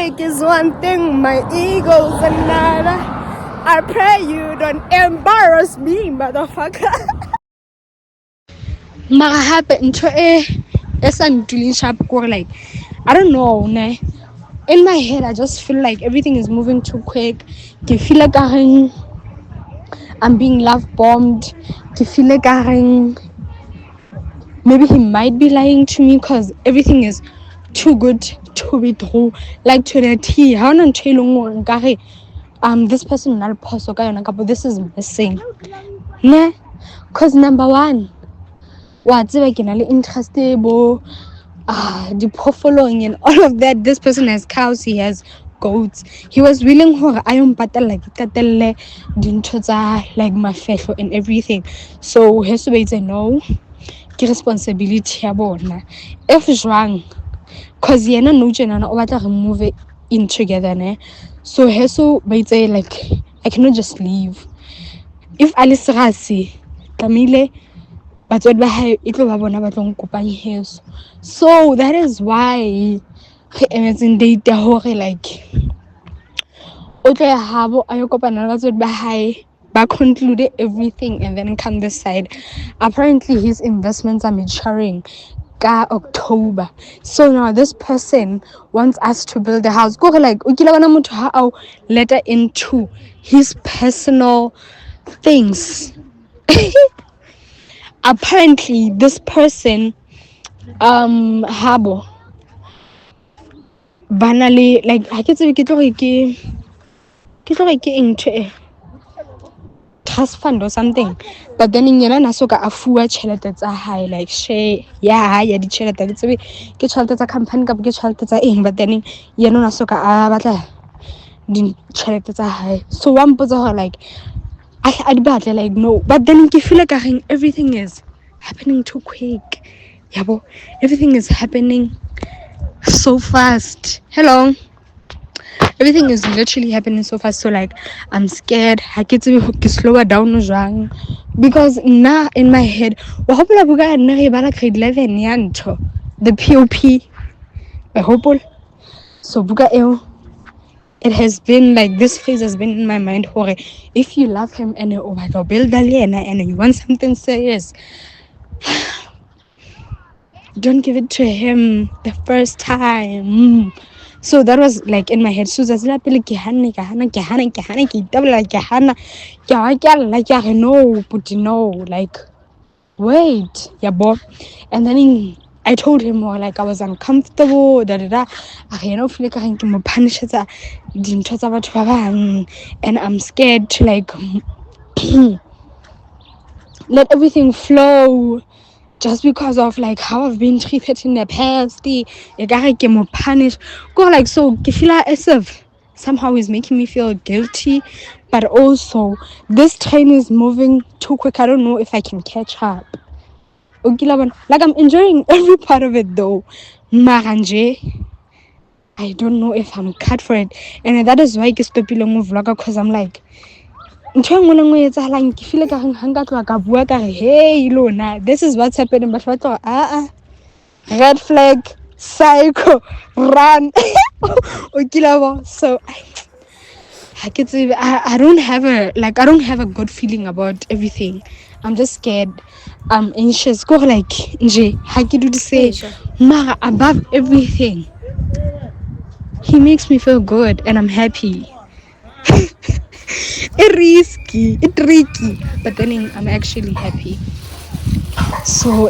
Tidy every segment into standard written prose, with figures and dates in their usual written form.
Cake is one thing, my ego's another. I pray you don't embarrass me, motherfucker. Mara hape ntho e sa ntuleng sharp kore like I don't know ne. In my head I just feel like everything is moving too quick. Ke feel like I'm being love bombed. Ke feel like maybe he might be lying to me because everything is too good to be true. Like to the T. How not this person not possible. This is missing. Ne? Cause number one, what's like interested the following and all of that. This person has cows, he has goats. He was willing for I am like like my faith and everything. So has to say no. Responsibility ya bona if jwang cause yena no tjena o batla re move in together ne so heso ba itse like I cannot just leave if alisrasi tamile batswadi ba hae e tlo ba bona ba tlo nkopanya heso so that is why re emetseng date ya hore like o tlo ya habo a yo kopana le batswadi ba hae ba conclude everything and then come this side. Apparently his investments are maturing ka October, so now this person wants us to build a house. Go like ukila bana motho ha au let into his personal things. Apparently this person habo banally like ha ke tsebe ke tlo ke into trust fund or something, but then in yena nasoka afua chelete tsa high like share ya di chelete ke tsebe ke chelete tsa company ka ke chelete tsa eng, but then yena nasoka a batla di chelete tsa high. So one mpotsa like I di batla like no, but then ke feel like everything is happening too quick yabo, everything is happening so fast. Hello, everything is literally happening so fast, so like I'm scared I get to slower down because now in my head grade 11 yanto the POP I hope so buka it has been like this phase has been in my mind hore if you love him and you build and you want something serious, don't give it to him the first time. So that was like in my head. So that's like no, but no, like wait, yeah, boy. And then I told him more like I was uncomfortable, I don't feel like I can punish it, and I'm scared to like let everything flow. Just because of like how I've been treated in the past, I get more punished. Go like so. I feel like as if somehow is making me feel guilty, but also this train is moving too quick. I don't know if I can catch up. Like I'm enjoying every part of it though. Maranje, I don't know if I'm cut for it, and that is why I stop being vlogger because I'm like. I feel like hey Luna, this is what's happening, but red flag, psycho, run. So I don't have a good feeling about everything. I'm just scared. I'm anxious. Go like nje do to say Mara above everything. He makes me feel good and I'm happy. It's tricky, but then I'm actually happy. So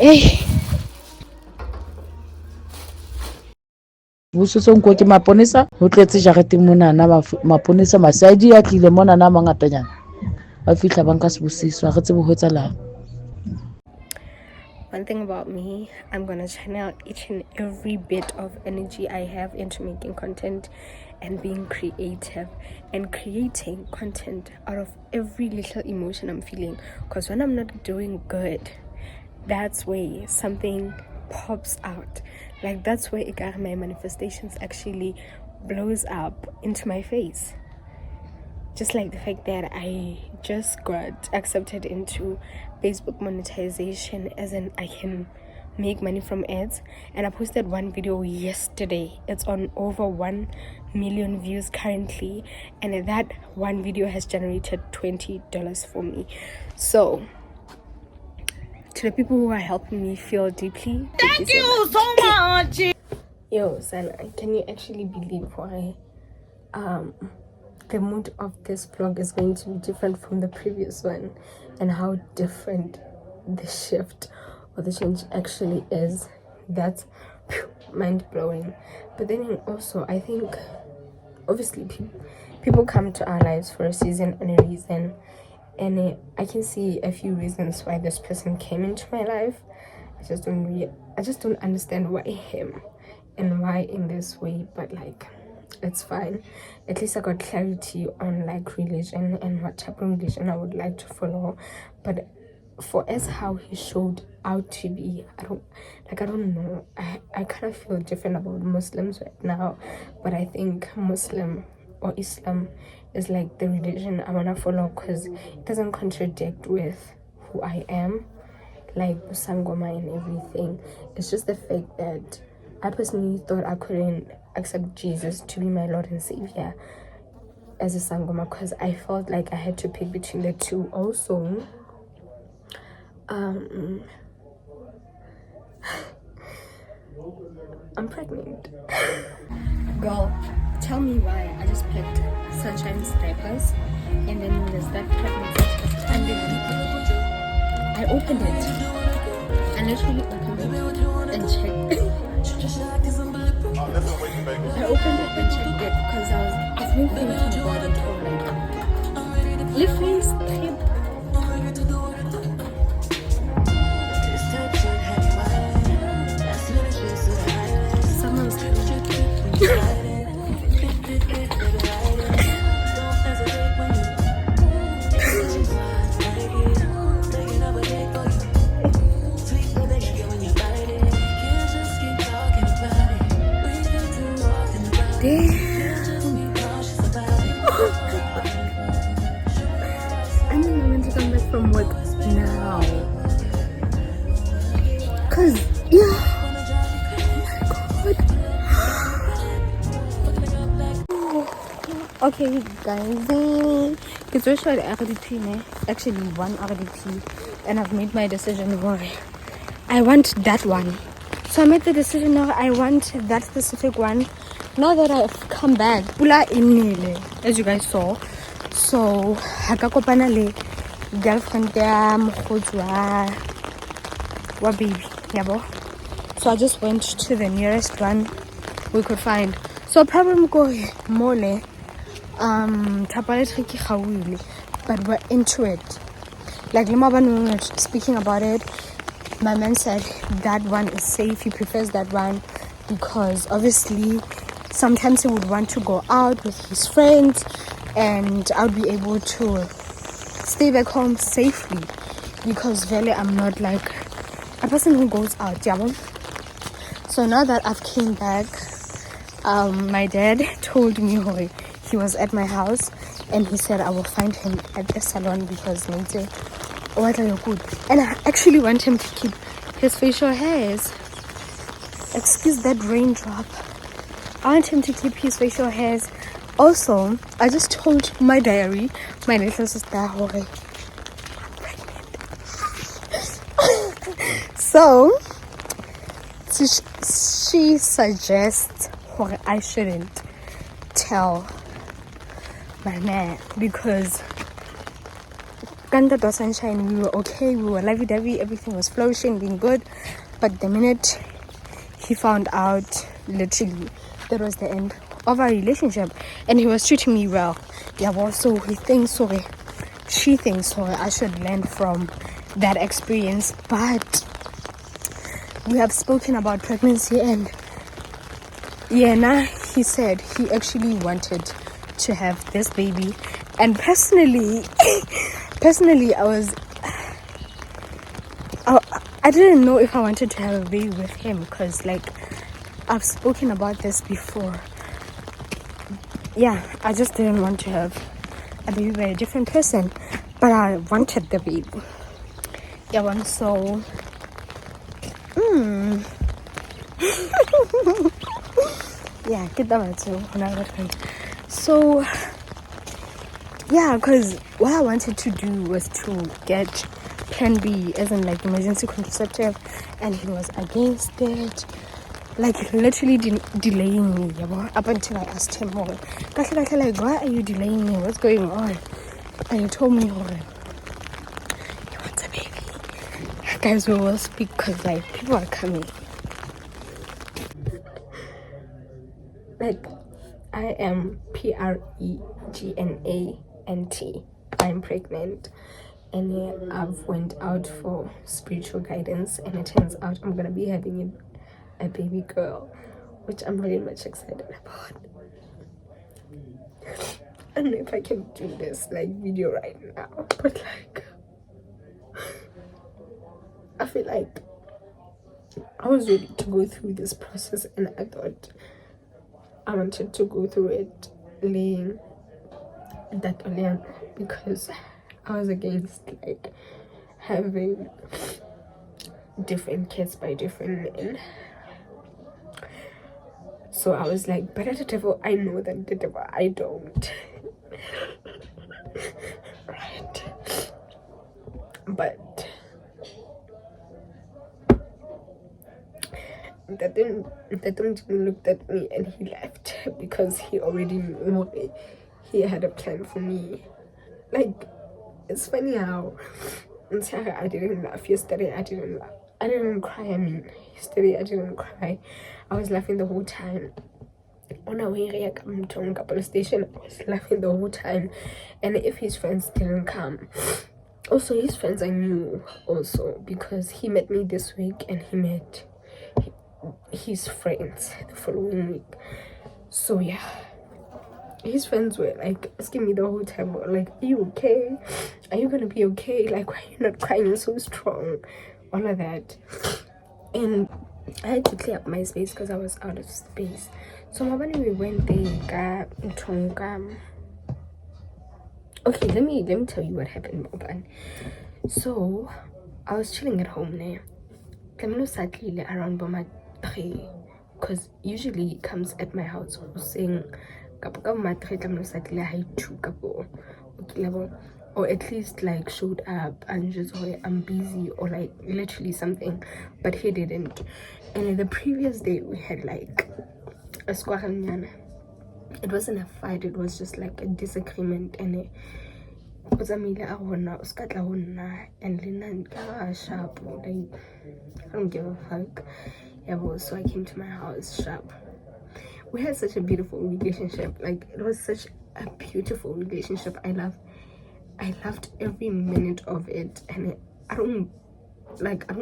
Bosotsong ko ke maponesa ho tletse jareteng mona na maponesa masadi a tlile mona na mangatanyana ba fihla banka se bosiswa re tsebe ho etsalang. one thing about me, I'm gonna channel each and every bit of energy I have into making content and being creative and creating content out of every little emotion I'm feeling, because when I'm not doing good, that's where something pops out. Like that's where my manifestations actually blows up into my face. Just like the fact that I just got accepted into Facebook monetization, as in I can make money from ads, and I posted one video yesterday. It's on over 1 million views currently, and that one video has generated $20 for me. So to the people who are helping me feel deeply, thank you so much. Yo, Sana, can you actually believe why the mood of this vlog is going to be different from the previous one, and how different the shift or the change actually is? That's mind-blowing. But then also, I think obviously people come to our lives for a season and a reason, and I can see a few reasons why this person came into my life. I just don't understand why him and why in this way, but like, it's fine. At least I got clarity on like religion and what type of religion I would like to follow. But for as how he showed out to be, I don't know, I kind of feel different about Muslims right now. But I think Muslim or Islam is like the religion I want to follow, because it doesn't contradict with who I am, like Sangoma and everything. It's just the fact that I personally thought I couldn't accept Jesus to be my Lord and Savior as a Sangoma, because I felt like I had to pick between the two. Also, I'm pregnant. Girl, tell me why I just picked Sunshine's diapers, and then there's that pregnancy test underneath. I opened it. I literally opened it and checked. I opened it and checked it because I've been thinking about it for like lip face trip. Someone's I'm meant to come back from work now. Cause yeah, oh my god. Okay guys, it's also RDP, actually one RDP, and I've made my decision why I want that one. So I made the decision now I want that specific one. Now that I've come back, pula inile, as you guys saw. So haka kopana le girlfriend ya mokgotsi wa baby, yabo. So I just went to the nearest one we could find. So problem go mole tapaleti ki khawile, but we're into it. Like Limabanu were speaking about it. My man said that one is safe. He prefers that one because obviously sometimes he would want to go out with his friends, and I would be able to stay back home safely, because really I'm not like a person who goes out, yeah. So now that I've came back, my dad told me he was at my house, and he said I will find him at the salon because later what are you good, and I actually want him to keep his facial hairs. Excuse that raindrop. I want him to keep his facial hairs. Also, I just told my diary, my little sister, I'm pregnant. So she suggests I shouldn't tell my man, because Kanda Sunshine, we were okay, we were lovey-dovey, everything was flourishing, being good. But the minute he found out, literally, that was the end of our relationship, and he was treating me well. Yeah, well, so she thinks I should learn from that experience. But we have spoken about pregnancy, and yeah, he said he actually wanted to have this baby, and personally I didn't know if I wanted to have a baby with him, because like I've spoken about this before. Yeah, I just didn't want to have a baby by a different person, but I wanted the baby. Yeah, so Yeah, get that too. So yeah, because what I wanted to do was to get plan B, as in like emergency contraceptive, and he was against it, like literally delaying me, up until I asked him more. Like, why are you delaying me? What's going on? And he told me, he wants a baby. Guys, we will speak because like people are coming. Like, I am pregnant. I'm pregnant, and yeah, I've went out for spiritual guidance, and it turns out I'm gonna be having a baby girl, which I'm really much excited about. I don't know if I can do this like video right now, but like I feel like I was ready to go through this process, and I thought I wanted to go through it laying that early because I was against like having different kids by different men. So I was like, better the devil I know than the devil I don't. Right. But that didn't looked at me and he left because he already knew he had a plan for me. Like, it's funny how I didn't laugh yesterday. I didn't cry. I mean, yesterday I didn't cry. I was laughing the whole time. On our way to police station, I was laughing the whole time. And if his friends didn't come, also his friends I knew also, because he met me this week and he met his friends the following week. So yeah, his friends were like asking me the whole time, like, are you okay? Are you gonna be okay? Like, why are you not crying? You're so strong. All of that. And I had to clear up my space because I was out of space. So when we went there, okay, let me tell you what happened, Boban. So I was chilling at home there. Camilo sadly around Boma 3, because usually he comes at my house saying or at least like showed up and just I'm busy or like literally something, but he didn't. And the previous day we had like a squaranyana. It wasn't a fight, it was just like a disagreement, and it was and sharp, like I don't give a fuck. Yeah, so I came to my house sharp. We had such a beautiful relationship. Like, it was such a beautiful relationship. I loved every minute of it, and I don't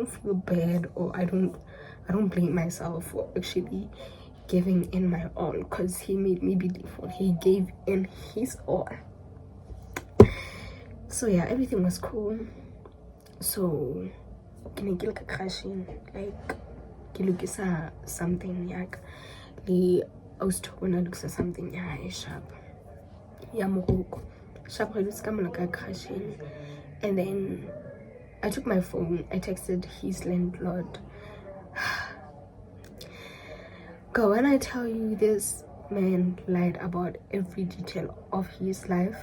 feel bad, or I don't blame myself for actually giving in my all, because he made me beautiful. He gave in his all. So yeah, everything was cool. So can I get a crashing, like kilukisa something yak the I was talking to something sharp. Yeah, sharp crashing. And then I took my phone, I texted his landlord. Girl, when I tell you this man lied about every detail of his life,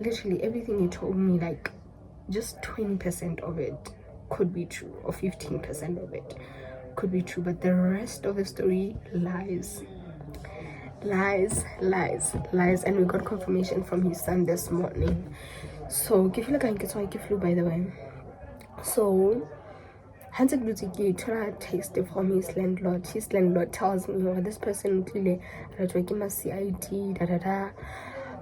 literally everything he told me, like just 20% of it could be true, or 15% of it could be true, but the rest of the story lies. And we got confirmation from his son this morning. So give you like I give flu, by the way. So Hansel Bluetooth try to text from his landlord. His landlord tells me, oh, this person clearly give my CID,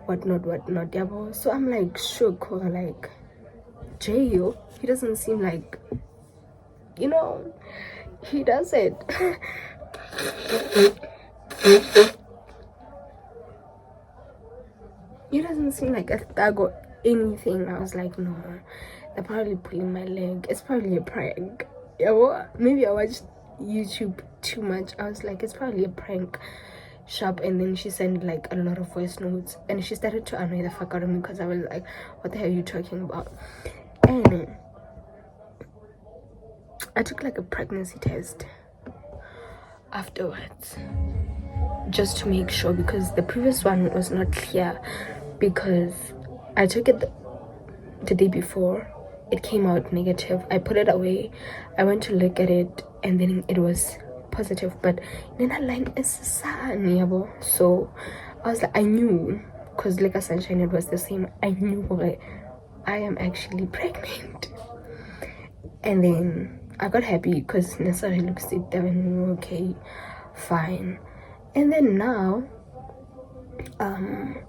whatnot. So I'm like shook, or like jail. He doesn't seem like, he does it. He doesn't seem like a thug or anything. I was like, no, they're probably pulling my leg. It's probably a prank. Yeah, well, maybe I watched YouTube too much. I was like, it's probably a prank. Sharp. And then she sent like a lot of voice notes, and she started to annoy the fuck out of me because I was like, what the hell are you talking about? And I took like a pregnancy test. afterwards, just to make sure, because the previous one was not clear, because I took it the day before, it came out negative. I put it away, I went to look at it, and then it was positive, but then that line is sun. So I was like, I knew, because like a sunshine, it was the same. I knew I am actually pregnant. And then I got happy because necessarily looks it down. Okay, fine. And then now I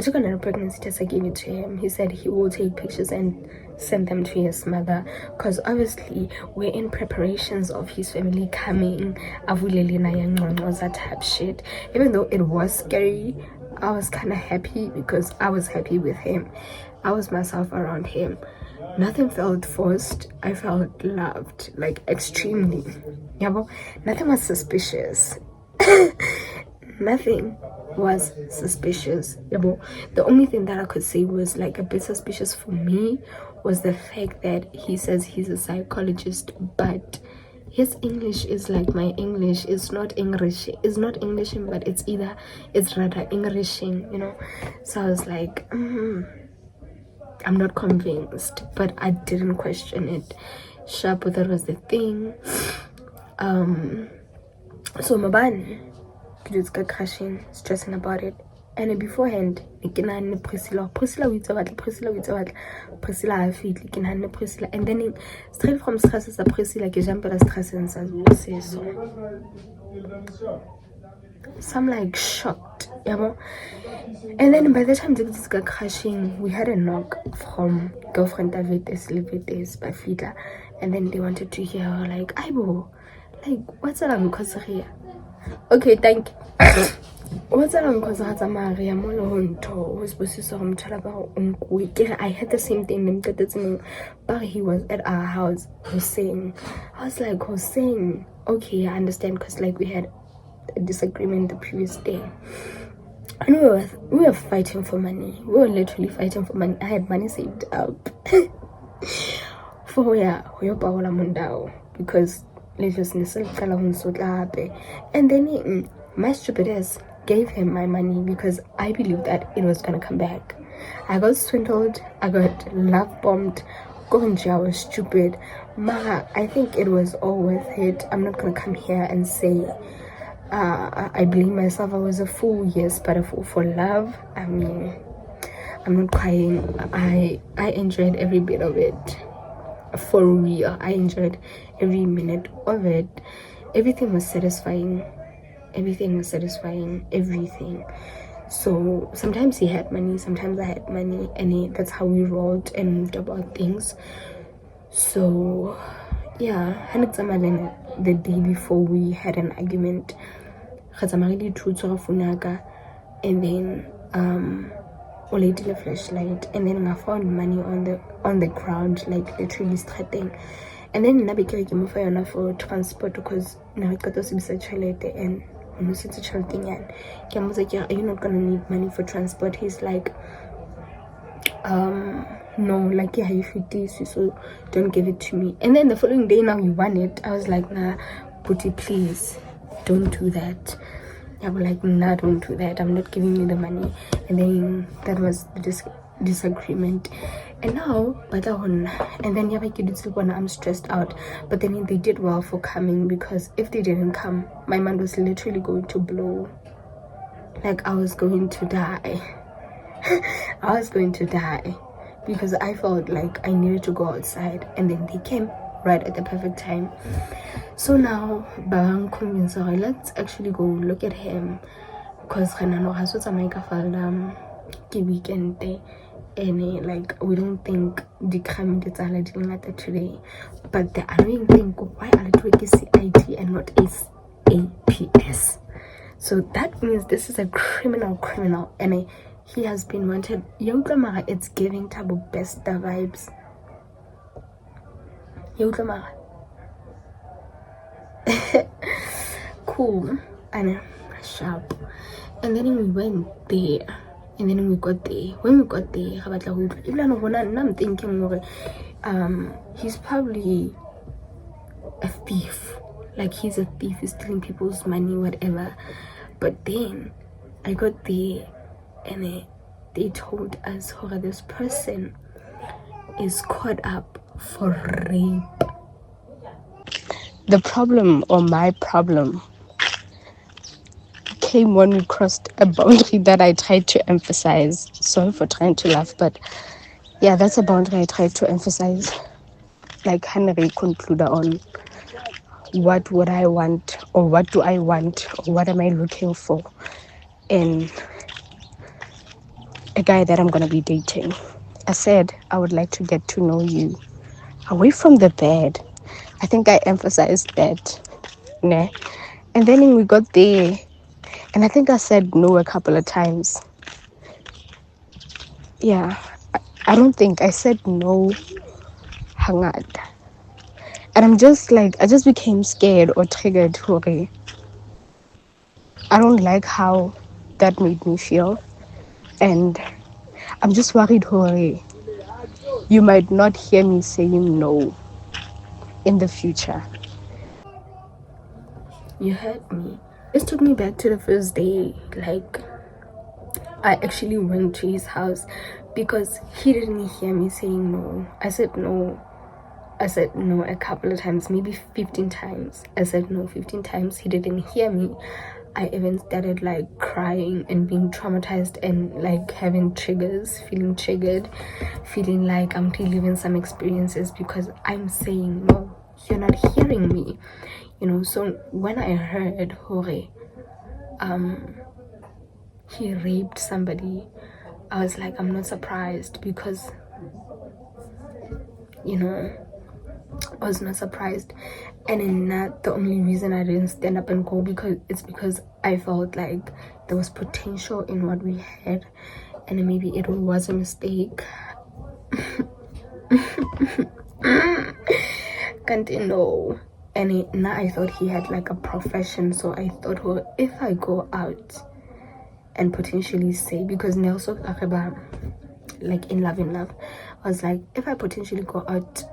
took another pregnancy test. I gave it to him. He said he will take pictures and send them to his mother, because obviously we're in preparations of his family coming. That type shit. Even though it was scary, I was kind of happy because I was happy with him. I was myself around him. Nothing felt forced. I felt loved, like extremely. Nothing was suspicious. Nothing was suspicious. The only thing that I could say was like a bit suspicious for me was the fact that he says he's a psychologist, but his English is like my English. It's not English. It's not Englishing, but it's rather Englishing, So I was like, I'm not convinced, but I didn't question it. Sharp, that was the thing. So Mabani, kids got crashing, stressing about it. And beforehand, Priscilla, and then straight from stress Priscilla, stress. So I'm like shocked, And then by the time this got crashing, we had a knock from girlfriend Davides, Bafida, and then they wanted to hear her like, Aibo, like what's up because here? Okay, thank you. What's up because I had the same thing, but he was at our house Hussein. I was like, Hussein, okay, I understand, because like we had a disagreement the previous day. And we were fighting for money. We were literally fighting for money. I had money saved up for Paola Mundao, because and then my stupid ass gave him my money because I believed that it was gonna come back. I got swindled, I got love bombed, I was stupid. I think it was all worth it. I'm not gonna come here and say I blame myself. I was a fool, yes, but a fool for love. I mean, I'm not crying. I enjoyed every bit of it. For real, I enjoyed every minute of it. Everything was satisfying. Everything. So sometimes he had money, sometimes I had money, and that's how we rolled and moved about things. So yeah, the day before we had an argument, and then lit the flashlight, and then I found money on the ground, like literally strutting. And then I became for transport because now it got us and are you not gonna need money for transport? He's like, no, like yeah, if you do so don't give it to me. And then the following day, now you want it. I was like, nah, Putty, please don't do that. I was like, nah, don't do that, I'm not giving you the money. And then that was the disagreement. And now and then I'm stressed out, but then they did well for coming, because if they didn't come, my mind was literally going to blow. Like I was going to die. I was going to die, because I felt like I needed to go outside, and then they came right at the perfect time. So now Bang convinced her, let's actually go look at him, because weekend day, and like we don't think the crime is today. But the annoying thing, why are they doing CID and not APS? So that means this is a criminal, and he has been wanted. It's giving Tabo best vibes. Cool and sharp. And then we went there, and then we got there. When we got there, I'm thinking he's probably a thief. like he's a thief, he's stealing people's money, whatever. But then I got there and they told us, oh, this person is caught up for rape. The problem, or my problem, came when we crossed a boundary that I tried to emphasize. Sorry for trying to laugh, but yeah, that's a boundary I tried to emphasize. Like Henry concluded on what would I want, or what do I want, or what am I looking for in a guy that I'm gonna be dating. I said I would like to get to know you away from the bed. I think I emphasized that. Nah. And then when we got there, and I think I said no a couple of times. Yeah, I don't think I said no. Hangad. And I'm just like, I just became scared or triggered. Hore. I don't like how that made me feel. And I'm just worried, hore, you might not hear me saying no in the future. You heard me. This took me back to the first day. Like, I actually went to his house because he didn't hear me saying no. I said no a couple of times, maybe 15 times. I said no 15 times. He didn't hear me. I even started like crying and being traumatized and like having triggers, feeling triggered, feeling like I'm reliving some experiences because I'm saying no, you're not hearing me, you know. So when I heard Hore he raped somebody, I was like, I'm not surprised, because, you know, I was not surprised. And in that, the only reason I didn't stand up and go because I felt like there was potential in what we had, and maybe it was a mistake. Can't know. And now I thought he had like a profession, so I thought, well, if I go out and potentially say, because Nelson Akaba, like in love, I was like, if I potentially go out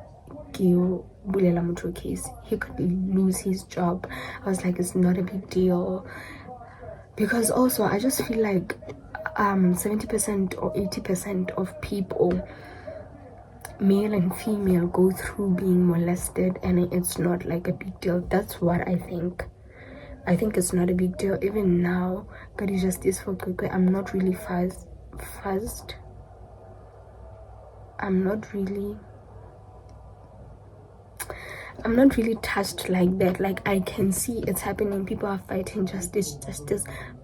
Bulela Mutu case, he could lose his job. I was like, it's not a big deal, because also I just feel like 70% or 80% of people, male and female, go through being molested, and it's not like a big deal. That's what I think. I think it's not a big deal. Even now, God is justice for Kukwe. I'm not really fuzzed. I'm not really touched like that. Like, I can see it's happening. People are fighting justice.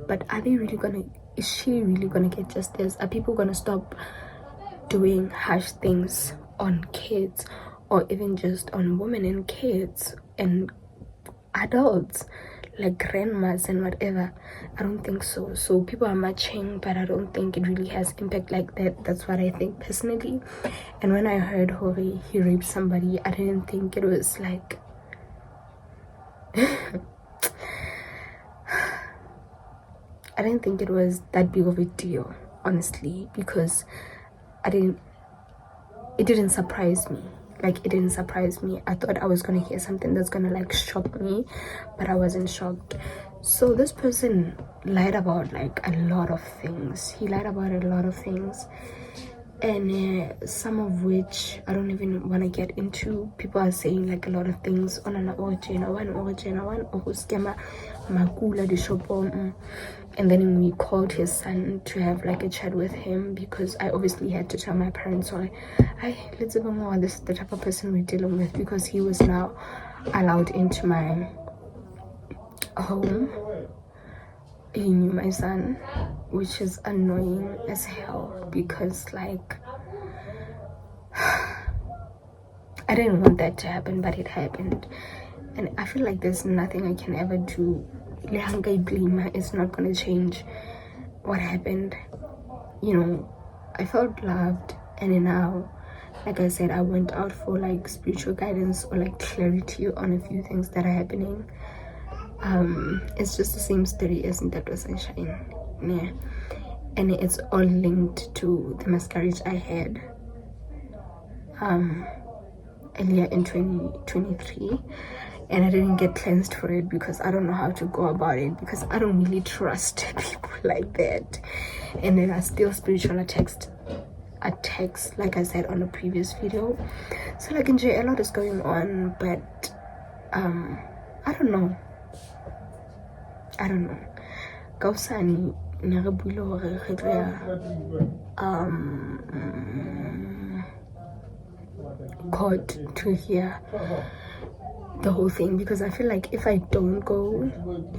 But are they really gonna, is she really gonna get justice? Are people gonna stop doing harsh things on kids, or even just on women and kids and adults, like grandmas and whatever? I don't think so. So people are marching, but I don't think it really has impact like that. That's what I think personally. And when I heard Hori, he raped somebody, I didn't think it was like I didn't think it was that big of a deal, honestly, because it didn't surprise me. Like, it didn't surprise me. I thought I was gonna hear something that's gonna like shock me, but I wasn't shocked. So this person lied about like a lot of things. He lied about a lot of things, and some of which I don't even want to get into. People are saying like a lot of things on an and then we called his son to have like a chat with him, because I obviously had to tell my parents, so let's even know this is the type of person we're dealing with, because he was now allowed into my home. He knew my son, which is annoying as hell, because like I didn't want that to happen, but it happened. And I feel like there's nothing I can ever do. It's not gonna change what happened. You know, I felt loved, and now, like I said, I went out for like spiritual guidance or like clarity on a few things that are happening. It's just the same story as in that was Sunshine. Yeah. And it's all linked to the miscarriage I had earlier in 2023. and I didn't get cleansed for it because I don't know how to go about it, because I don't really trust people like that. And then I still spiritual attacks, like I said on the previous video. So like in jail, a lot is going on, but I don't know. Kausani nagabulo court to hear the whole thing, because I feel like if I don't go,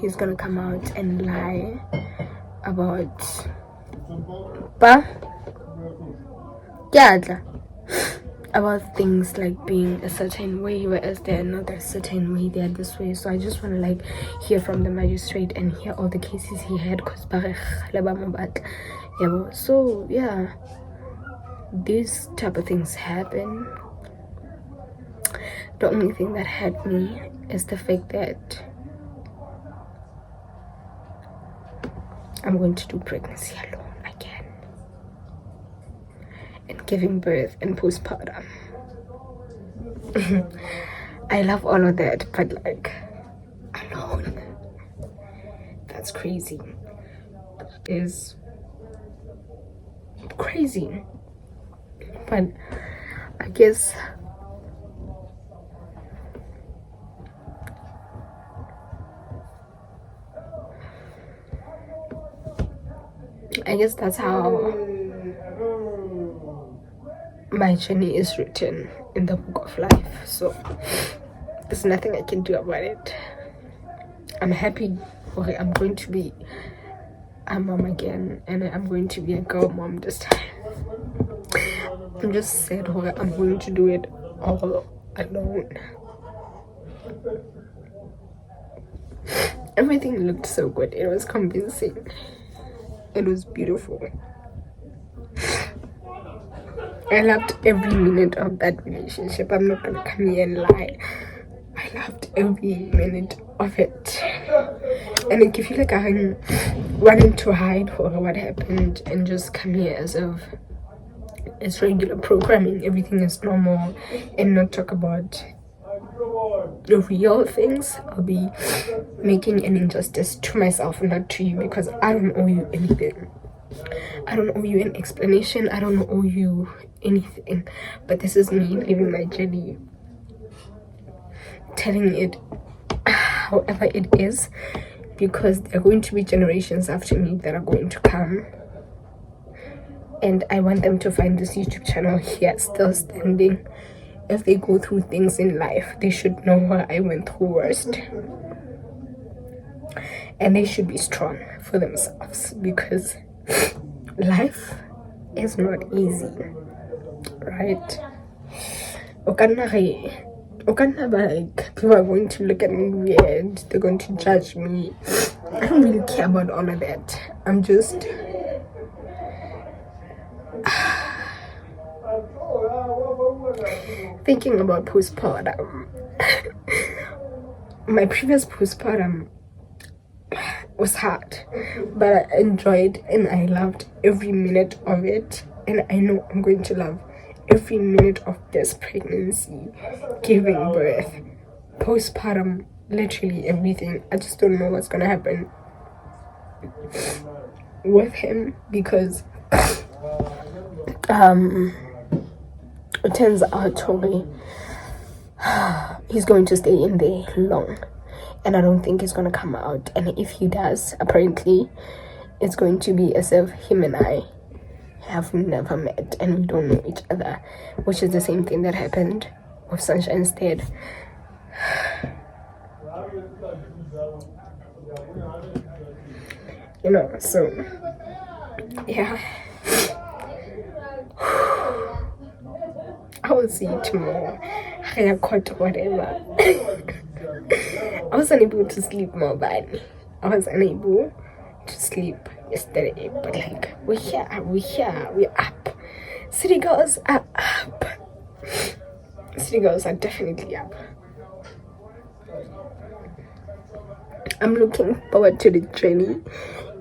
he's gonna come out and lie about about things like being a certain way, whereas they're not a certain way, they're this way. So I just want to like hear from the magistrate and hear all the cases he had, because so yeah, these type of things happen. The only thing that hurt me is the fact that I'm going to do pregnancy alone again, and giving birth and postpartum. I love all of that, but like alone, that's crazy. Is crazy. But I guess that's how my journey is written in the book of life. So there's nothing I can do about it. I'm happy. Okay, I'm going to be a mom again, and I'm going to be a girl mom this time. I'm just sad. Okay, I'm going to do it all alone. Everything looked so good. It was convincing. It was beautiful. I loved every minute of that relationship. I'm not gonna come here and lie. I loved every minute of it. And like, if you like, I'm wanting to hide for what happened and just come here as if it's regular programming, everything is normal, and not talk about the real things, I'll be making an injustice to myself, not to you, because I don't owe you anything. I don't owe you an explanation. I don't owe you anything. But this is me living my journey, telling it however it is, because there are going to be generations after me that are going to come, and I want them to find this YouTube channel here still standing. If they go through things in life, they should know what I went through worst, and they should be strong for themselves, because life is not easy, right? Like, people are going to look at me weird, they're going to judge me. I don't really care about all of that. I'm just thinking about postpartum. My previous postpartum was hard, but I enjoyed and I loved every minute of it, and I know I'm going to love every minute of this pregnancy, giving birth, postpartum, literally everything. I just don't know what's gonna happen with him, because it turns out totally he's going to stay in there long, and I don't think he's gonna come out. And if he does, apparently it's going to be as if him and I have never met and we don't know each other, which is the same thing that happened with Sunshine instead. You know, so yeah. I will see you tomorrow. I caught whatever. I was unable to sleep more bad. I was unable to sleep yesterday, but like, we're here, we're up. City girls are up. City girls are definitely up. I'm looking forward to the journey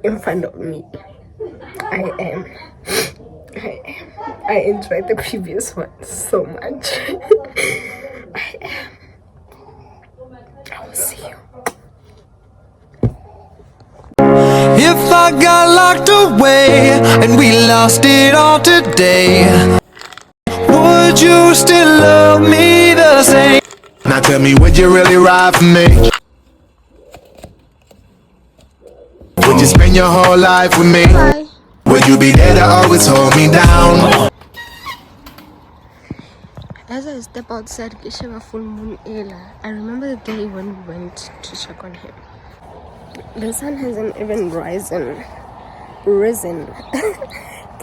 in front of me. I am. I enjoyed the previous one so much. I am. I got locked away and we lost it all today, would you still love me the same? Now tell me, would you really ride for me? Would you spend your whole life with me? Bye. Would you be there to always hold me down? As I step outside, Kishiva full moon Ela. I remember the day when we went to check on him. The sun hasn't even risen.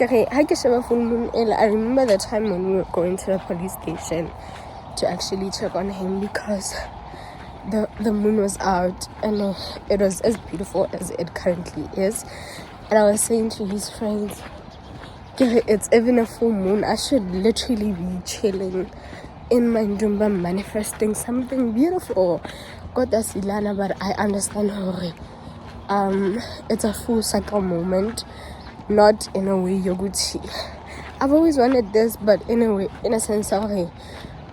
Okay, I Kishiva full moon Ela. I remember the time when we were going to the police station to actually check on him because the moon was out and it was as beautiful as it currently is. And I was saying to his friends, it's even a full moon. I should literally be chilling in my Ndumba manifesting something beautiful. God that's Ilana, but I understand her. It's a full cycle moment, not in a way Yoguchi. I've always wanted this, but in a way, in a sense of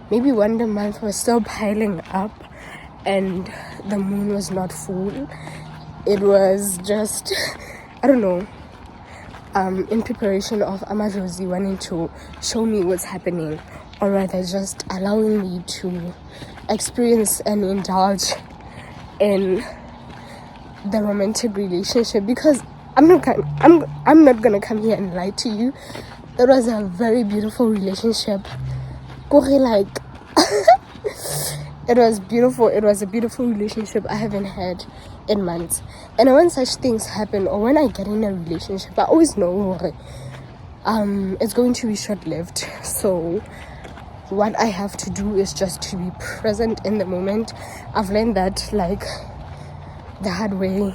maybe Wonder Month was still piling up and the moon was not full. It was just I don't know. In preparation of Amajosi wanting to show me what's happening, or rather just allowing me to experience and indulge in the romantic relationship, because I'm not gonna come here and lie to you. It was a very beautiful relationship. Like it was beautiful. It was a beautiful relationship I haven't had in months. And when such things happen, or when I get in a relationship, I always know it's going to be short-lived. So what I have to do is just to be present in the moment. I've learned that like the hard way,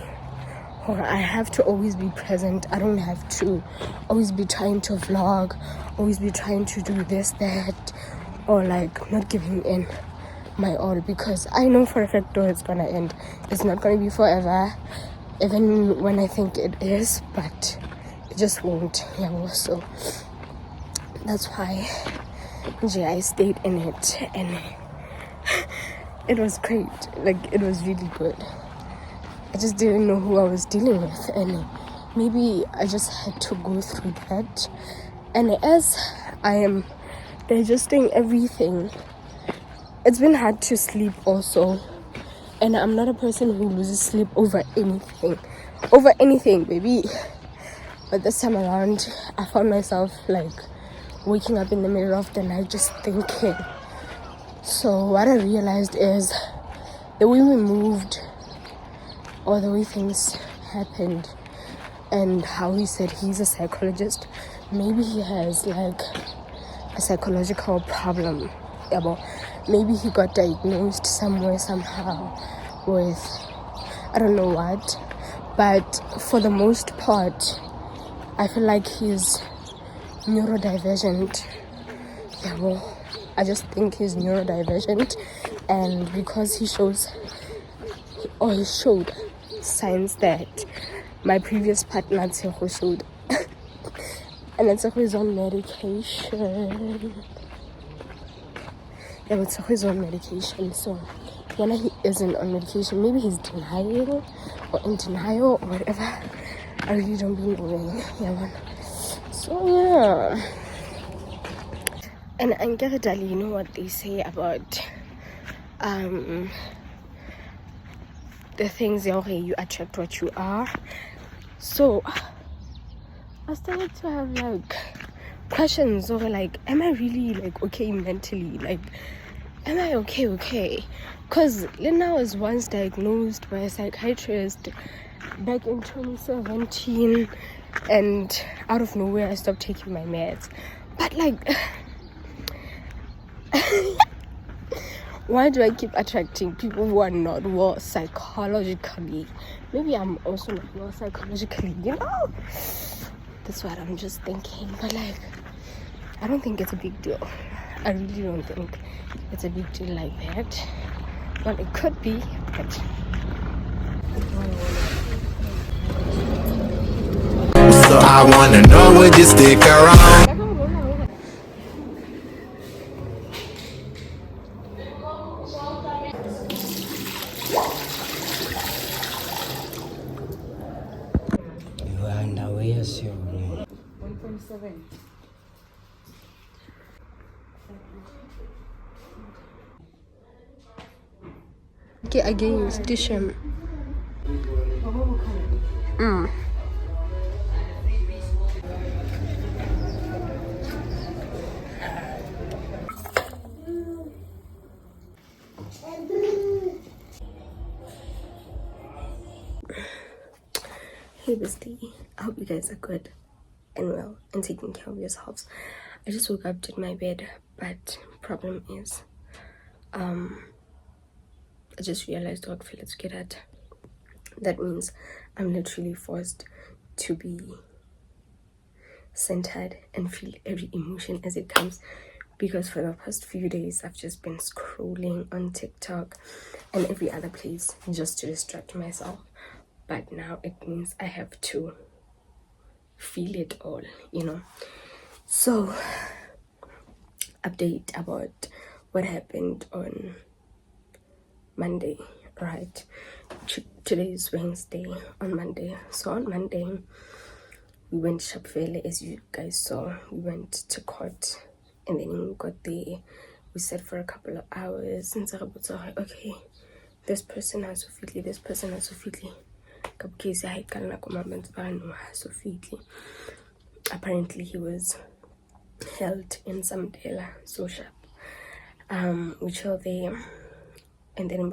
or I have to always be present. I don't have to always be trying to vlog, always be trying to do this, that, or like not giving in my all, because I know for a fact it's gonna end. It's not gonna be forever, even when I think it is, but it just won't. Yeah, so that's why I stayed in it, and it was great. Like, it was really good. I just didn't know who I was dealing with, and maybe I just had to go through that. And as I am digesting everything, it's been hard to sleep also, and I'm not a person who loses sleep over anything, baby. But this time around, I found myself like waking up in the middle of the night just thinking. So what I realized is the way we moved, or the way things happened, and how he said he's a psychologist, maybe he has like a psychological problem. Yeah, but maybe he got diagnosed somewhere, somehow, with I don't know what. But for the most part, I feel like he's neurodivergent. Yeah, well, I just think he's neurodivergent, and because he showed signs that my previous partner showed, and it's he's on medication. Yeah, but he's on medication, so when he isn't on medication, maybe he's denying or in denial or whatever. I really don't be knowing. Yeah, man. So yeah. And Angaradali, you know what they say about the things you attract what you are. So I started to have like questions over like, am I really like okay mentally? Like, am I okay? Because Lena was once diagnosed by a psychiatrist back in 2017, and out of nowhere I stopped taking my meds. But like why do I keep attracting people who are not well psychologically? Maybe I'm also not well psychologically, you know? That's what I'm just thinking. But like, I don't think it's a big deal. I really don't think it's a big deal like that. Well, it could be, but So I wanna know, would you stick around? Exhaustion. 1.7. Okay, against Disham. Hey bestie, I hope you guys are good and well and taking care of yourselves. I just woke up, did my bed, but problem is I just realized what feel to get at. That means I'm literally forced to be centered and feel every emotion as it comes, because for the past few days I've just been scrolling on TikTok and every other place just to distract myself. But now it means I have to feel it all, you know. So, update about what happened on Monday, right? Today is Wednesday. On Monday, so on Monday we went Shapvele, as you guys saw. We went to court, and then we got there. We sat for a couple of hours and said, okay, this person has to this person has to apparently he was held in some dela so sharp. We chill there, and then in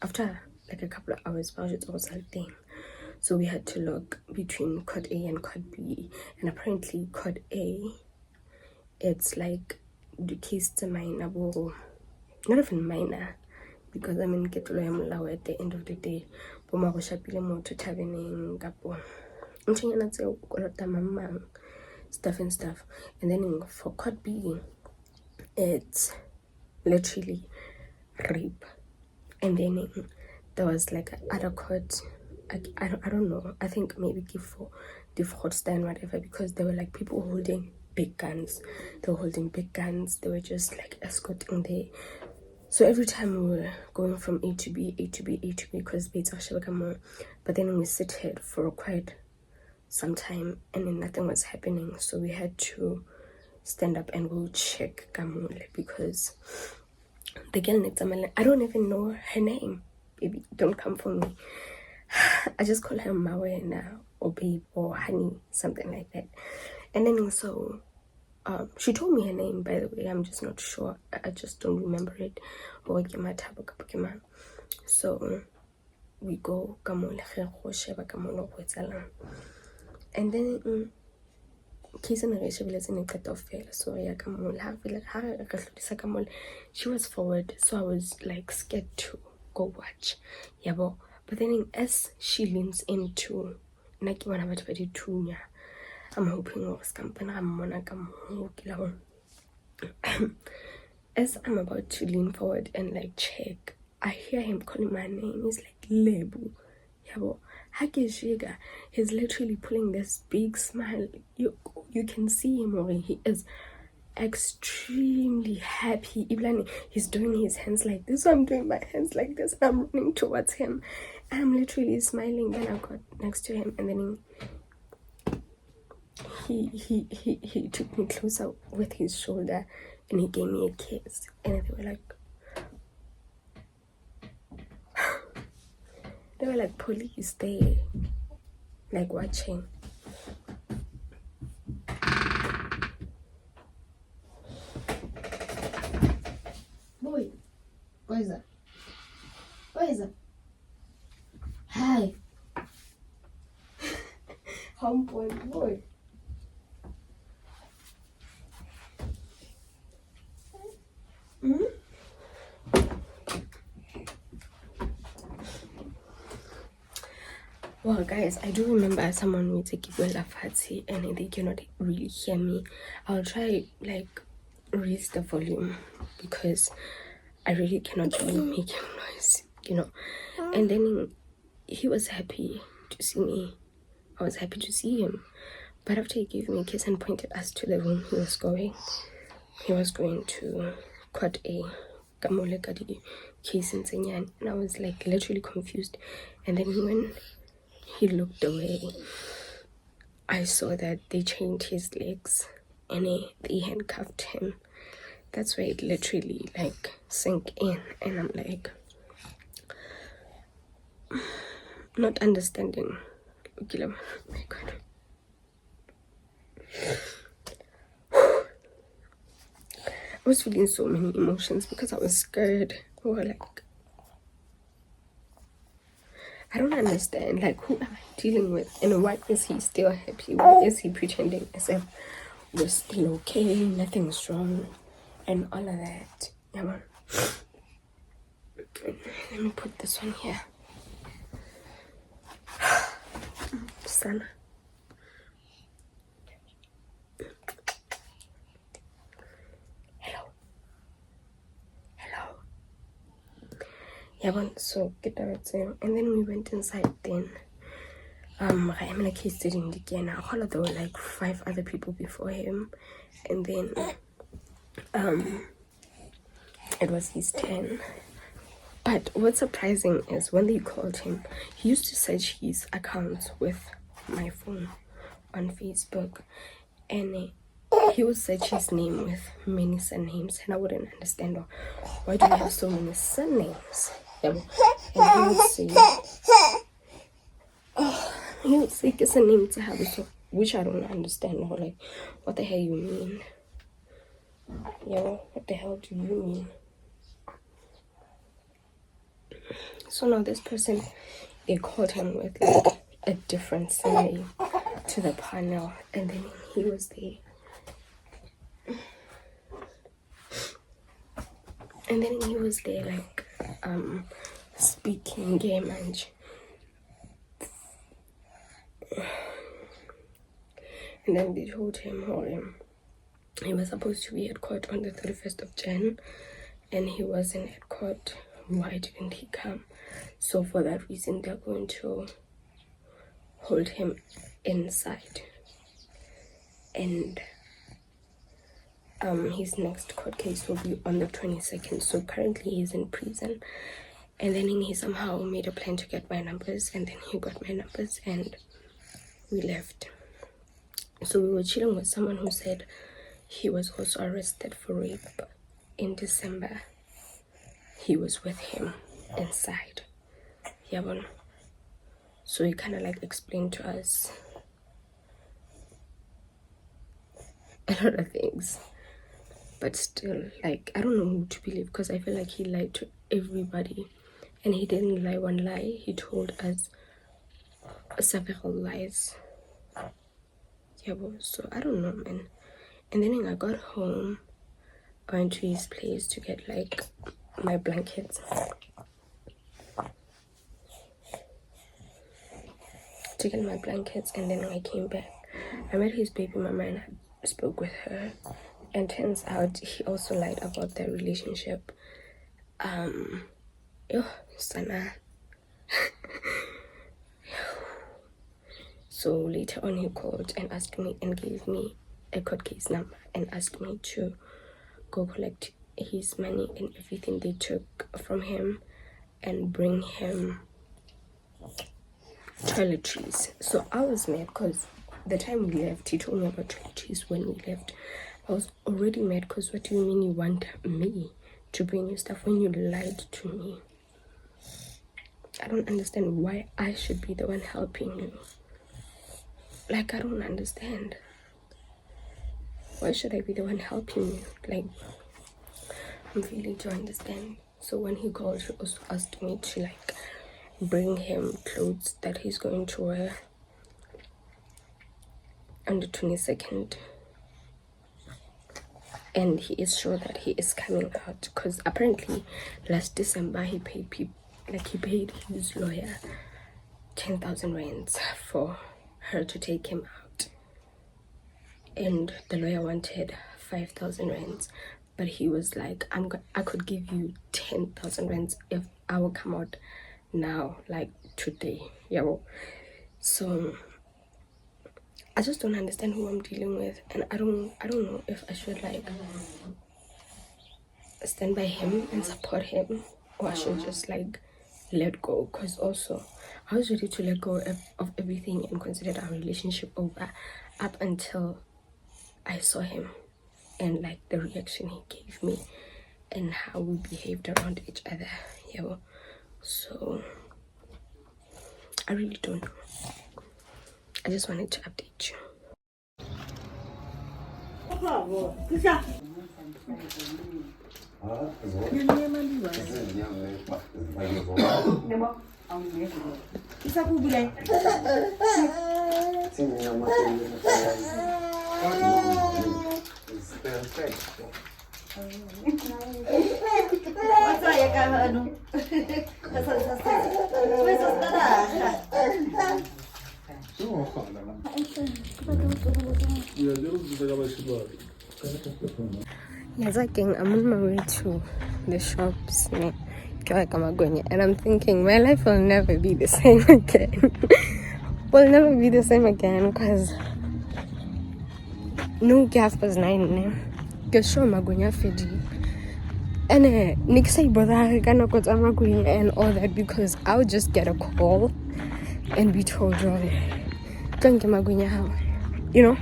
after like a couple of hours was thing. So we had to look between Code A and Code B, and apparently Code A, it's like the case to minor, not even minor, because I mean get to low at the end of the day. Stuff and stuff. And then for Code B, it's literally rape. And then there was like other court, I don't know, I think maybe give for the stand whatever, because there were like people holding big guns. They were holding big guns. They were just like escorting there. So every time we were going from A to B, A to B, A to B, because but then we sit here for quite some time and then nothing was happening. So we had to stand up and go check Kamule, because the girl next time, I don't even know her name. Baby, don't come for me. I just call her Mawe now, or babe, or honey, something like that. And then so she told me her name, by the way. I'm just not sure. I just don't remember it. So we go and then she was forward, so I was like scared to go watch. Yeah, but then as she leans into I'm hoping as I'm about to lean forward and like check, I hear him calling my name. He's like Lebu. He's literally pulling this big smile. You can see him, or he is extremely happy. He's doing his hands like this. I'm doing my hands like this. I'm running towards him, and I'm literally smiling. Then I got next to him, and then he took me closer with his shoulder, and he gave me a kiss. And they were like police there, like watching. Boy, what is that? What is that? Hi. Homeboy, boy. Mm-hmm. Well, guys, I do remember someone with a Kibwela Fatsi and they cannot really hear me. I'll try like raise the volume because I really cannot really make noise, you know. And then he was happy to see me. I was happy to see him. But after he gave me a kiss and pointed us to the room he was going to Quad A, Gamolekadi case in Senyan. And I was like literally confused. And then when he looked away, I saw that they chained his legs and they handcuffed him. That's where it literally like sank in, and I'm like not understanding. Okay, oh my god. I was feeling so many emotions because I was scared. Or like, I don't understand, like, who am I dealing with, and why is he still happy? Why is he pretending as if we're still okay, nothing's wrong, and all of that? Yeah, man. Let me put this one here. Sana. Hello. Yeah, man. So get that, and then we went inside. Then I'm in a case sitting again. All of there were like 5 other people before him, and then it was his turn. But what's surprising is when they called him, he used to search his accounts with my phone on Facebook, and he would search his name with many surnames, and I wouldn't understand why do you have so many surnames? And he would say it's a name to have, so which I don't understand. Or like, what the hell you mean? What the hell do you mean? So now this person, they called him with like a different surname to the panel, and then he was there. And then he was there like speaking game, and then they told him he was supposed to be at court on the 31st of Jan, and he wasn't at court. Why didn't he come? So for that reason, they're going to hold him inside, and his next court case will be on the 22nd. So currently he's in prison, and then he somehow made a plan to get my numbers, and then he got my numbers, and we left. So we were chilling with someone who said he was also arrested for rape in December. He was with him inside. Yeah, well, so he kind of like explained to us a lot of things, but still, like, I don't know who to believe, because I feel like he lied to everybody, and he didn't lie one lie. He told us several lies. Yeah, well, so I don't know, man. And then when I got home, I went to his place to get like my blankets, and then when I came back, I met his baby mama and I spoke with her, and turns out he also lied about their relationship. Sana. So later on, he called and asked me and gave me a court case number and asked me to go collect his money and everything they took from him and bring him toiletries. So I was mad because the time we left, he told me about toiletries when we left. I was already mad because what do you mean you want me to bring you stuff when you lied to me? I don't understand why I should be the one helping you. Like, I don't understand. Why should I be the one helping you? Like, I'm failing to understand. So when he called, he also asked me to like bring him clothes that he's going to wear on the 22nd. And he is sure that he is coming out, because apparently last December he paid his lawyer 10,000 rands for her to take him out, and the lawyer wanted 5,000 rands, but he was like, I could give you 10,000 rands if I will come out now, like today. Yeah, so I just don't understand who I'm dealing with, and I don't know if I should like stand by him and support him, or I should just like let go, because also I was ready to let go of everything and considered our relationship over up until I saw him and like the reaction he gave me and how we behaved around each other. Yeah. So I really don't know. I just wanted to update you. Yes, I'm on my way to the shops, and I'm thinking my life will never be the same again. Will never be the same again because no gap was 9. Because show Magunya Fiji. And Nixie brother and all that because I would just get a call and be told, you know,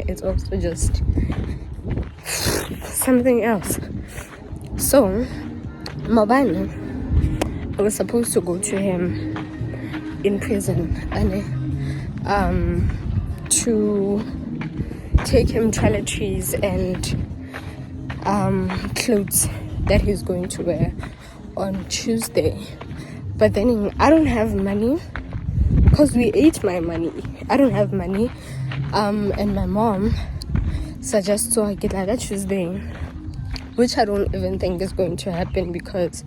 it's also just something else. So, Mabana, I was supposed to go to him in prison and to take him toiletries and clothes that he's going to wear on Tuesday. But then I don't have money because we ate my money. I don't have money. And my mom suggests so I get like that Tuesday, which I don't even think is going to happen because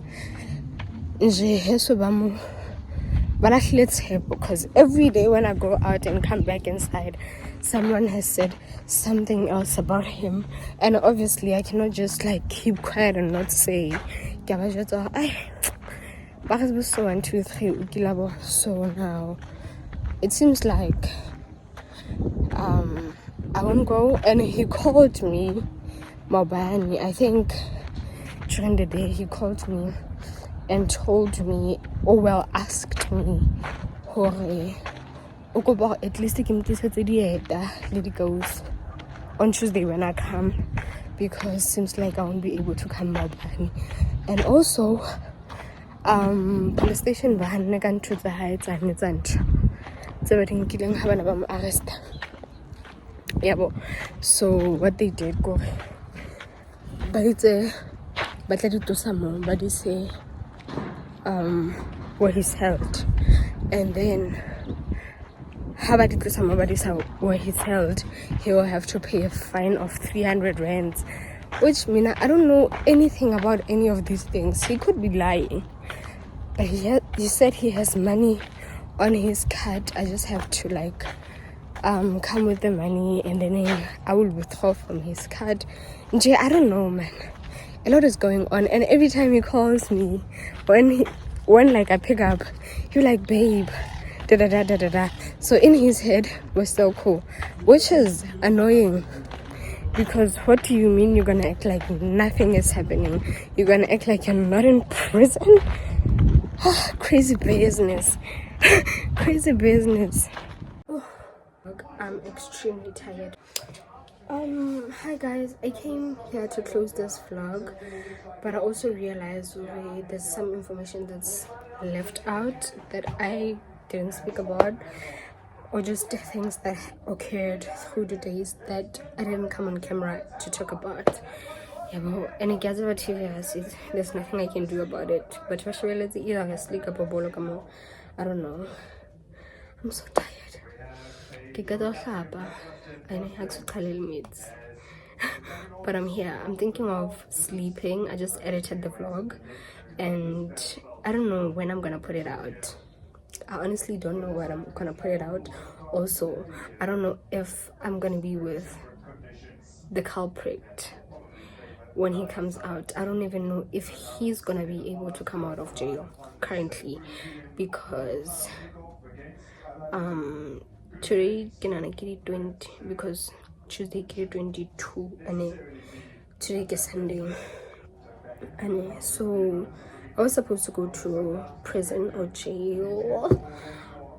because every day when I go out and come back inside, someone has said something else about him, and obviously I cannot just like keep quiet and not say. So 1, 2, 3. So now it seems like I won't go, and he called me Mabani. I think during the day he called me and told me, or well, asked me, at least I can goes on Tuesday when I come, because seems like I won't be able to come back. And also, police station can to the heights and it's so arrest. Yeah, so what they did go, but it's but let it do some more, but they say where he's held, and then how about it to somebody where he's held, he will have to pay a fine of 300 rands, which means I don't know anything about any of these things. He could be lying, but he said he has money on his card. I just have to like come with the money and then I will withdraw from his card. I don't know, man. A lot is going on, and every time he calls me, when like I pick up, he's like, babe, da da da da da da. So in his head we're still cool, which is annoying, because what do you mean you're gonna act like nothing is happening? You're gonna act like you're not in prison? Crazy business. Crazy business. I'm extremely tired. Hi guys, I came here to close this vlog, but I also realized there's some information that's left out that I didn't speak about, or just things that occurred through the days that I didn't come on camera to talk about. Yeah, well, and it gets about TV, there's nothing I can do about it. But I don't know. I'm so tired. But I'm here. I'm thinking of sleeping. I just edited the vlog and I don't know when I'm gonna put it out. I honestly don't know when I'm gonna put it out. Also, I don't know if I'm gonna be with the culprit when he comes out. I don't even know if he's gonna be able to come out of jail currently, because today can 20, because Tuesday 22 and today is Sunday, and so I was supposed to go to prison or jail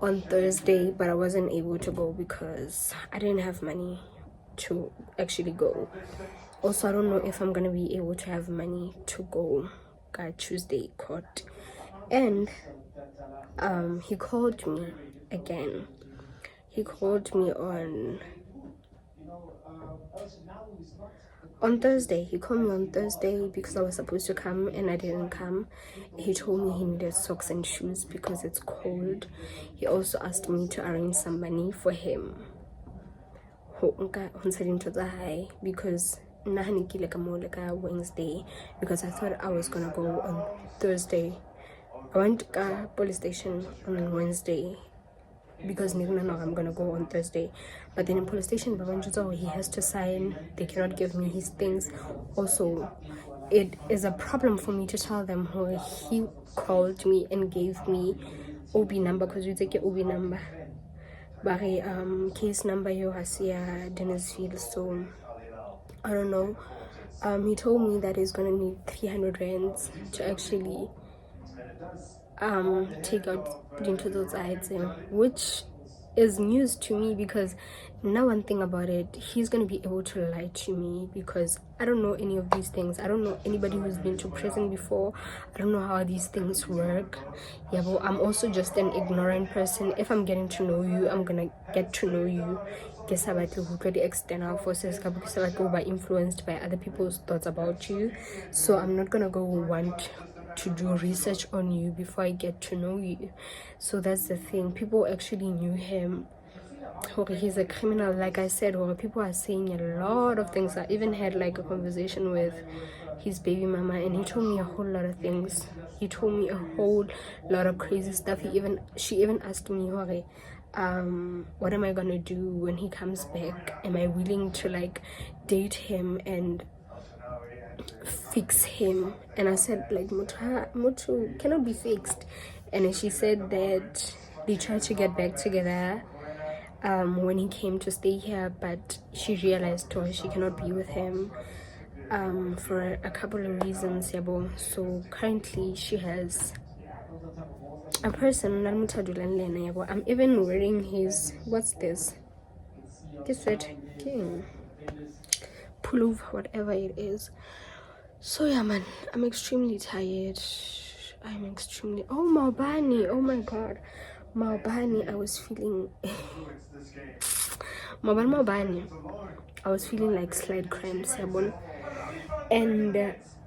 on Thursday, but I wasn't able to go because I didn't have money to actually go. Also, I don't know if I'm gonna be able to have money to go Tuesday court. And he called me again. He called me on Thursday. He called me on Thursday because I was supposed to come and I didn't come. He told me he needed socks and shoes because it's cold. He also asked me to arrange some money for him because Wednesday, because I thought I was gonna go on Thursday. I went to police station on Wednesday because I'm gonna go on Thursday, but then in police station he has to sign. They cannot give me his things. Also, it is a problem for me to tell them who he called me and gave me OB number, because you take your OB number, but case number you has here Dennisfield. So I don't know. He told me that he's gonna need 300 rands to actually take out into those items, which is news to me, because now one thing about it, he's gonna be able to lie to me because I don't know any of these things. I don't know anybody who's been to prison before. I don't know how these things work. Yeah, but I'm also just an ignorant person. If I'm getting to know you, I'm gonna get to know you. Guess about the external forces by influenced by other people's thoughts about you. So I'm not gonna go want to do research on you before I get to know you. So that's the thing. People actually knew him. He's a criminal, like I said. People are saying a lot of things. I even had like a conversation with his baby mama, and he told me a whole lot of things. He told me a whole lot of crazy stuff. She even asked me, what am I gonna do when he comes back? Am I willing to like date him and fix him? And I said, like, Mutu cannot be fixed. And then she said that they tried to get back together when he came to stay here, but she realized she cannot be with him for a couple of reasons. So currently she has a person. I'm even wearing his, what's this, pullover, whatever it is. So yeah, man, I'm extremely tired. Oh, Maubani, oh my god, Maubani, I was feeling Maubani, I was feeling like slight cramps, and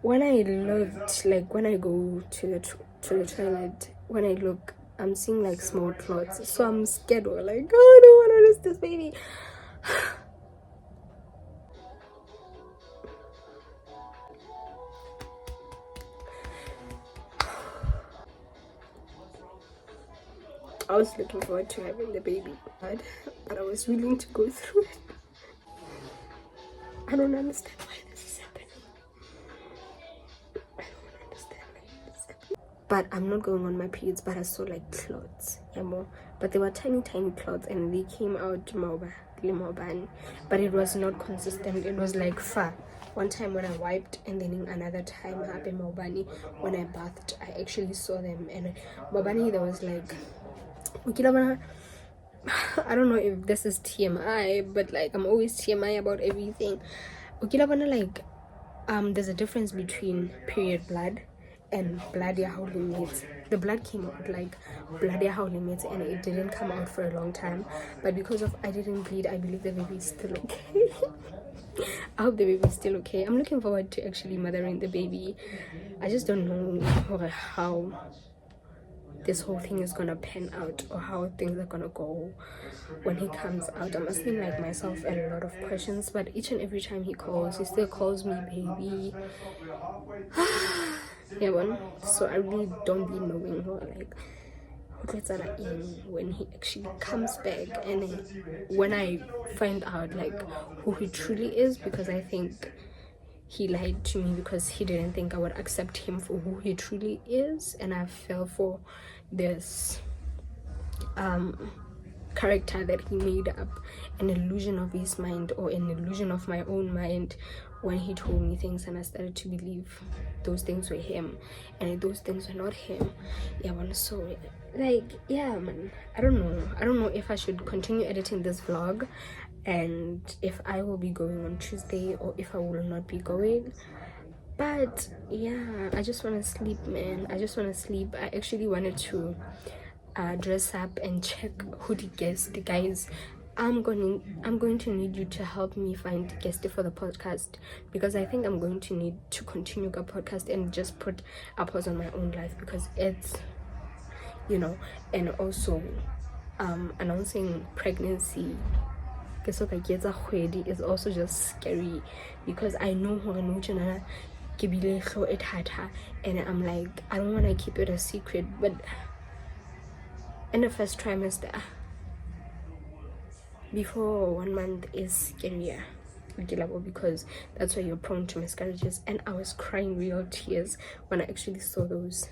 when I looked, like when I go to the toilet, when I look, I'm seeing like small clots. So I'm scared. Like, oh, I don't want to lose this baby. I was looking forward to having the baby, but I was willing to go through it. I don't understand why this is happening. But I'm not going on my periods, but I saw like clots, but they were tiny clots, and they came out but it was not consistent. It was like far. One time when I wiped, and then another time up in Maubani when I bathed, I actually saw them. And Maubani, there was like, I don't know if this is TMI, but like I'm always TMI about everything. Like there's a difference between period blood and blood limits. The blood came out like blood limits, and it didn't come out for a long time. But because of I didn't bleed, I believe the baby is still okay. I hope the baby is still okay. I'm looking forward to actually mothering the baby. I just don't know how this whole thing is gonna pan out, or how things are gonna go when he comes out. I'm asking like myself a lot of questions, but each and every time he calls, he still calls me baby. So I really don't be knowing when he actually comes back, and when I find out like who he truly is, because I think he lied to me because he didn't think I would accept him for who he truly is, and I fell for this character that he made up, an illusion of his mind, or an illusion of my own mind, when he told me things and I started to believe those things were him and those things were not him. Yeah, man. So like, yeah, man, I don't know if I should continue editing this vlog and if I will be going on Tuesday or if I will not be going. But yeah, I just want to sleep, man. I just want to sleep. I actually wanted to dress up and check who the guest, the guys. I'm going to need you to help me find guest for the podcast, because I think I'm going to need to continue the podcast and just put a pause on my own life, because it's, you know, and also announcing pregnancy is also just scary, because I know and I'm like, I don't want to keep it a secret, but in the first trimester before 1 month is scarier, because that's why you're prone to miscarriages. And I was crying real tears when I actually saw those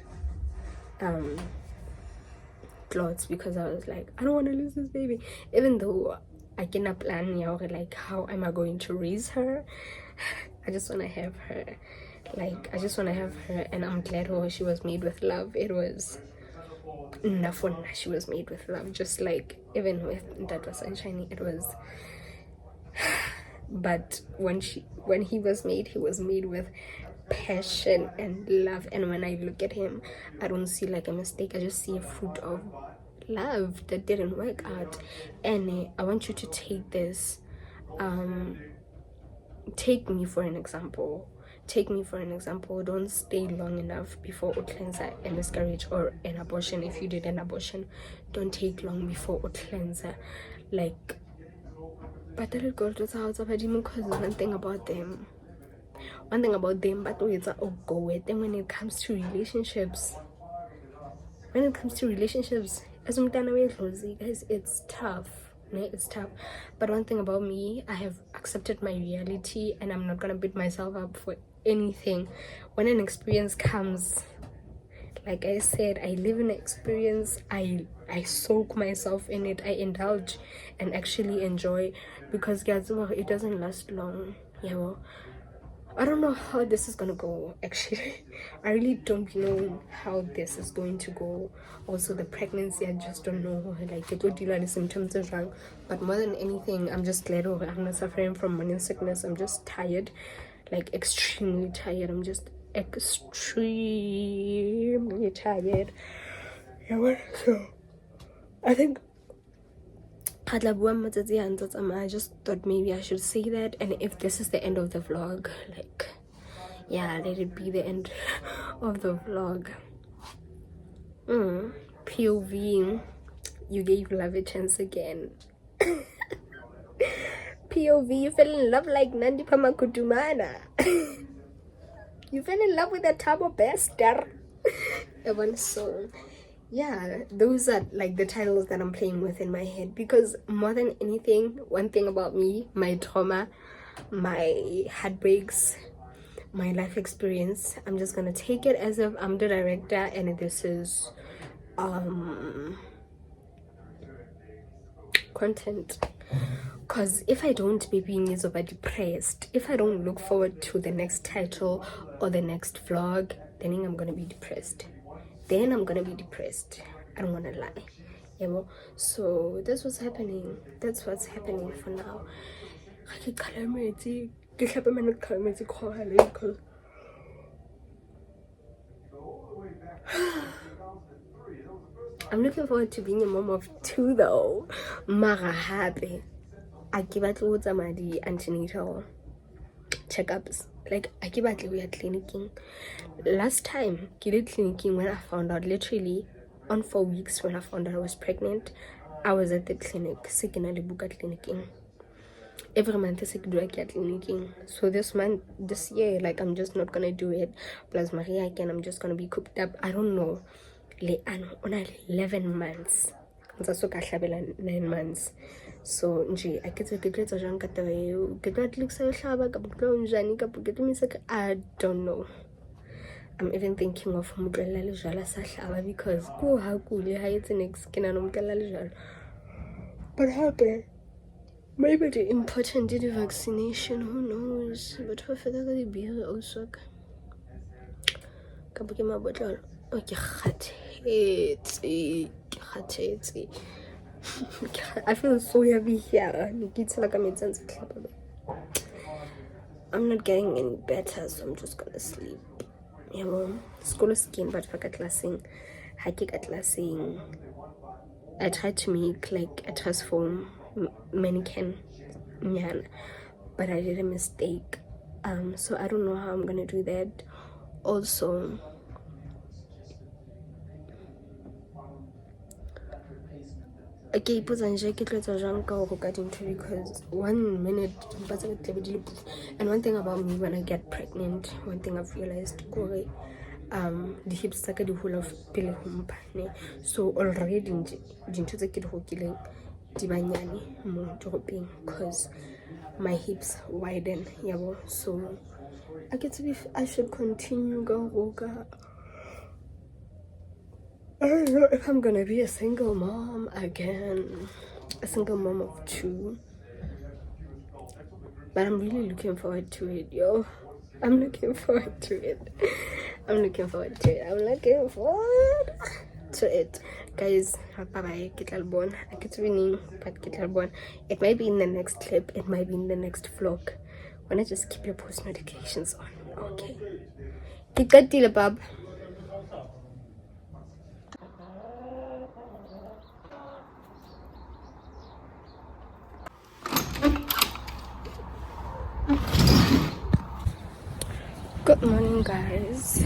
clots, because I was like, I don't want to lose this baby, even though I cannot plan like how am I going to raise her. I just want to have her, like I just want to have her, and I'm glad she was made with love. It was enough when she was made with love, just like even with that was sunshiny, it was. But when he was made with passion and love, and when I look at him, I don't see like a mistake, I just see a fruit of love that didn't work out. And I want you to take this, take me for an example. Don't stay long enough before a cleanser, a miscarriage or an abortion. If you did an abortion, don't take long before a cleanser. Like, but the girl just out of because one thing about them, but it's a go with them when it comes to relationships. As guys, it's tough. It's tough. But one thing about me, I have accepted my reality, and I'm not gonna beat myself up for anything. When an experience comes, like I said, I live in an experience, I soak myself in it, I indulge and actually enjoy, because guys, it doesn't last long. Yeah, well, I don't know how this is gonna go, actually. I really don't know how this is going to go. Also, the pregnancy, I just don't know, like, it would deal with the symptoms is wrong. But more than anything, I'm just glad I'm not suffering from morning sickness. I'm just tired, like extremely tired. I'm just extremely tired. Yeah, so I think I just thought maybe I should say that. And if this is the end of the vlog, like, yeah, let it be the end of the vlog. POV, you gave love a chance again. POV, you fell in love like Nandi Pamakutumana. You fell in love with a Tabo Bester. One song. Yeah, those are like the titles that I'm playing with in my head, because more than anything, one thing about me, my trauma, my heartbreaks, my life experience, I'm just gonna take it as if I'm the director and this is content. Because if I don't be being is over depressed, if I don't look forward to the next title or the next vlog, then I'm gonna be depressed. I don't want to lie. Yeah, well, so that's what's happening for now. I'm looking forward to being a mom of 2 though. Mara happy. I give out loads of the antenatal checkups. Like, I keep at we are clinicking. Last time I did clinicking, when I found out, literally on 4 weeks, when I found out I was pregnant, I was at the clinic, sick in a clinicking. Every month I do a clinicking. So this year, like, I'm just not gonna do it. Plus Maria again, I'm just gonna be cooped up. I don't know. On 11 months. 9 months. So nje I don't know. I'm even thinking of because but happen Maybe the important did the vaccination, who knows? But for the beer also. Kabuki my bottle. Okay, I feel so heavy here. It's like I'm not getting any better, so I'm just gonna sleep. Yeah, well, school is skin, but for classing, hiking at classing. I tried to make like a transform mannequin, yeah, but I did a mistake. So I don't know how I'm gonna do that. Also, okay, because 1 minute, and one thing about me when I get pregnant, one thing I've realized, the hips take the whole of pele humpane, so already into the kid killing dibanyani more dropping because my hips widen, yeah. So I get to be, I should continue go. I don't know if I'm gonna be a single mom again, a single mom of 2, but I'm really looking forward to it, yo. I'm looking forward to it. Guys. Bye bye. It might be in the next clip, it might be in the next vlog. Wanna just keep your post notifications on, okay? Good deal, Bob. Good morning, guys.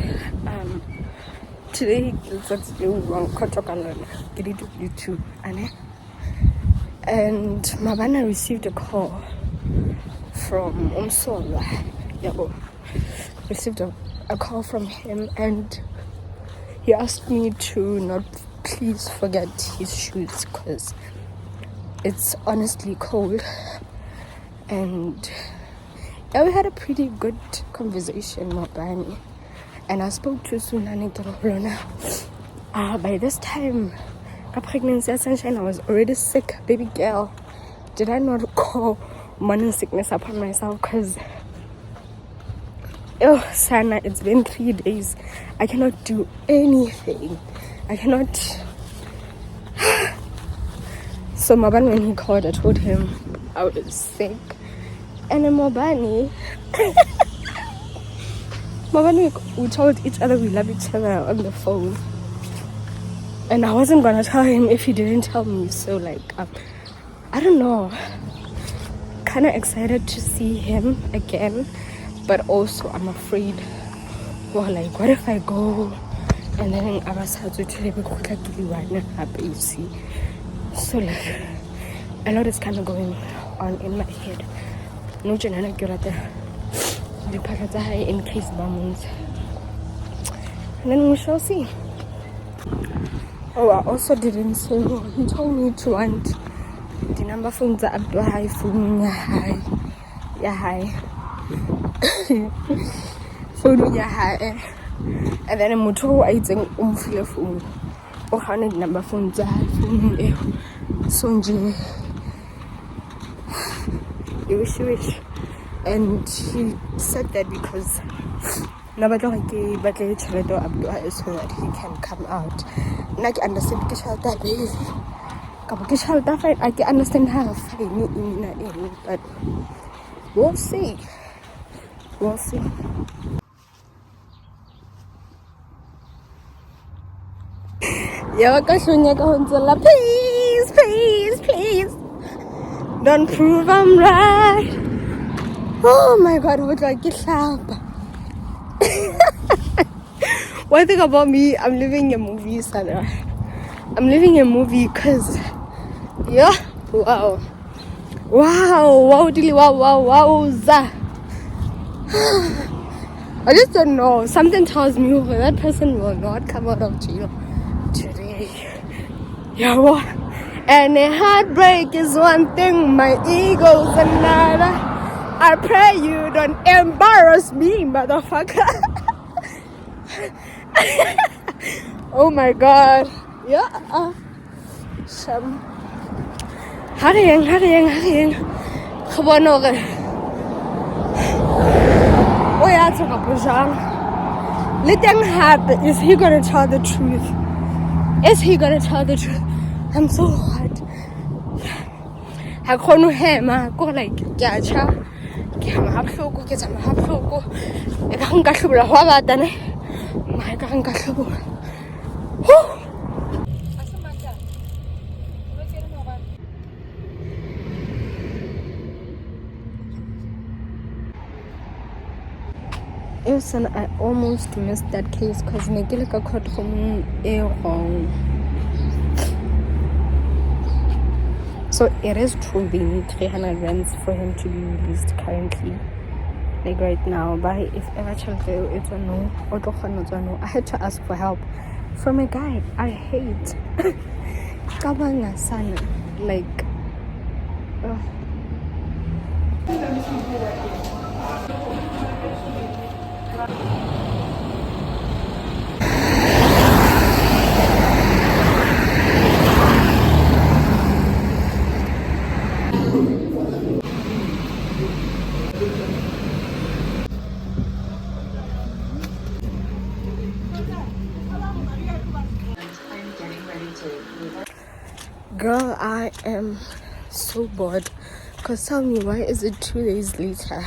Today let's do wrong YouTube, and Mabana received a call from Umsola. Received a call from him, and he asked me to not please forget his shoes because it's honestly cold. And yeah, we had a pretty good conversation, Mabani. And I spoke to Sunani Kirolona. By this time, the pregnancy sunshine, I was already sick, baby girl. Did I not call morning sickness upon myself? Because, oh, Sana, it's been 3 days. I cannot do anything. I cannot. So, Mabani, when he called, I told him I was sick. And then Mabani, we told each other we love each other on the phone. And I wasn't gonna tell him if he didn't tell me. So like, I don't know. Kind of excited to see him again, but also I'm afraid. Well, like, what if I go and then I was had to tell him you see? So like, a lot is kind of going on in my head. No, Janana, you're at the in case bombs, and then we shall see. Oh, I also didn't say more. He told me to want the number from the high phone, high phone, high, and then a motor I think feel phone or 100 number from the phone. Sonji, you wish. And he said that because so that he can come out. And I can understand I can understand how fine, but we'll see. Please don't prove I'm right. Oh my god, what like get up. One thing about me, I'm living a movie, Sandra. I'm living a movie because, yeah, wow, I just don't know. Something tells me that person will not come out of jail today. Yeah, what? And a heartbreak is one thing, my ego's another. I pray you don't embarrass me, motherfucker. Oh my god. Yeah. Hurrying. Gewoon nog. Oh ja, it's a let them have. Is he gonna tell the truth? I'm so hot. I can't him. I go like gacha. My Listen, I almost missed that case because Nigilika caught home wrong. So it is true they need 300 rands for him to be released currently. Like right now. But if ever it's a no, I had to ask for help from a guy I hate. Kabanga sana. Like girl, I am so bored. Cause tell me, why is it 2 days later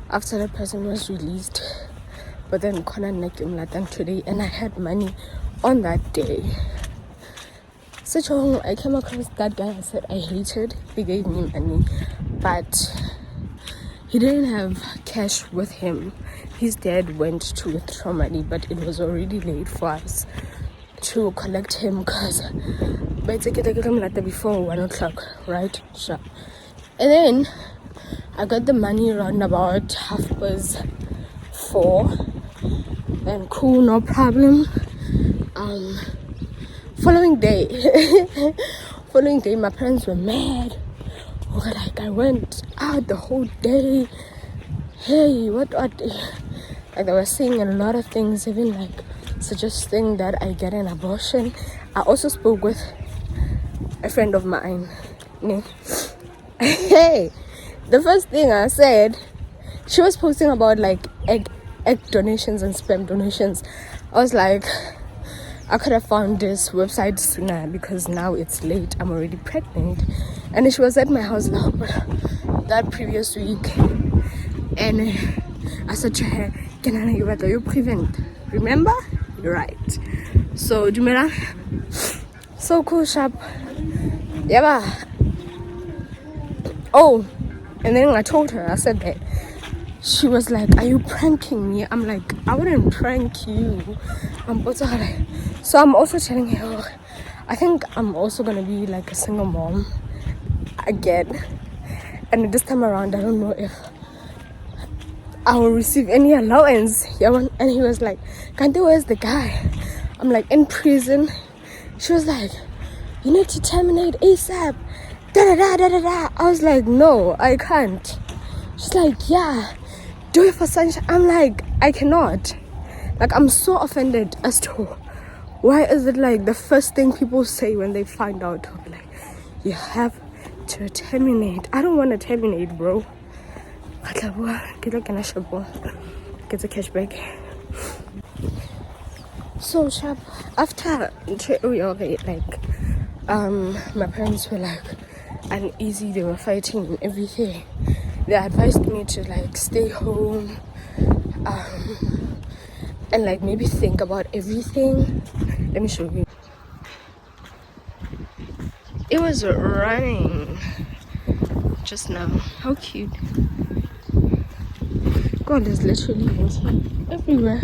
after the person was released, but then Kona necked him like today, and I had money on that day? Such a I came across that guy I said I hated. He gave me money, but he didn't have cash with him. His dad went to withdraw money, but it was already late for us to collect him because before 1 o'clock, right? Sure. And then I got the money around about 4:30, and cool, no problem. Following day, my parents were mad. Like I went out the whole day. Hey, what? Like they were saying a lot of things, even like suggesting that I get an abortion. I also spoke with a friend of mine. Hey, the first thing I said, she was posting about like egg donations and sperm donations. I was like, I could have found this website sooner because now it's late. I'm already pregnant. And she was at my house that previous week. And I said to her, can you prevent? Remember? You're right. So, Jumela, so cool, sharp. Yeah. Oh, and then I told her, I said that. She was like, are you pranking me? I'm like, I wouldn't prank you. So I'm also telling her, I think I'm also gonna be like a single mom again. And this time around, I don't know if I will receive any allowance. And he was like, Kante, where's the guy? I'm like, in prison. She was like, you need to terminate ASAP. I was like, no, I can't. She's like, yeah, do it for sunshine. I'm like, I cannot. Like, I'm so offended as to why is it like the first thing people say when they find out, like, you have to terminate. I don't want to terminate, bro. Get a cashback. So sharp. After like my parents were like uneasy, they were fighting and everything. They advised me to like stay home and like maybe think about everything. Let me show you. It was running just now. How cute. God, there's literally water everywhere.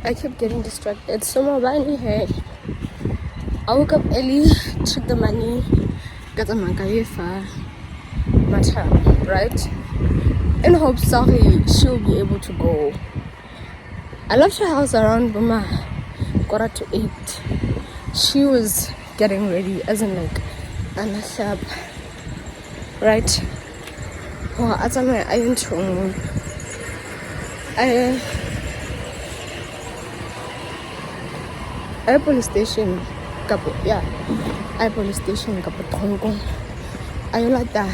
I kept getting distracted. So my money here. I woke up early, took the money, got a makayefa, matter, right? In hopes she'll be able to go. I left her house around 8:15. She was getting ready, as in like another, right? Oh, I police station kapo yeah I police station kapo tongkong ayola ta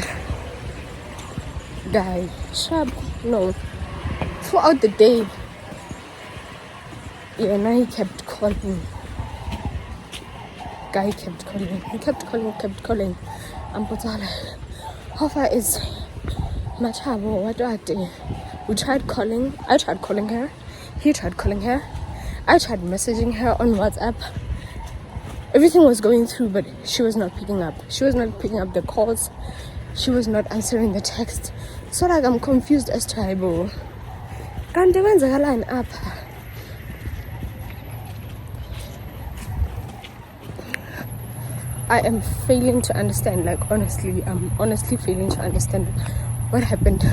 guy sharp no throughout the day yeah now he kept calling guy kept calling I'm how far is Machabo? What do I do? I tried calling her, he tried calling her, I tried messaging her on WhatsApp. Everything was going through, but she was not picking up the calls, she was not answering the text. So like I'm confused as to Ibo. Can't even line up. I am failing to understand, like honestly, I'm honestly failing to understand what happened.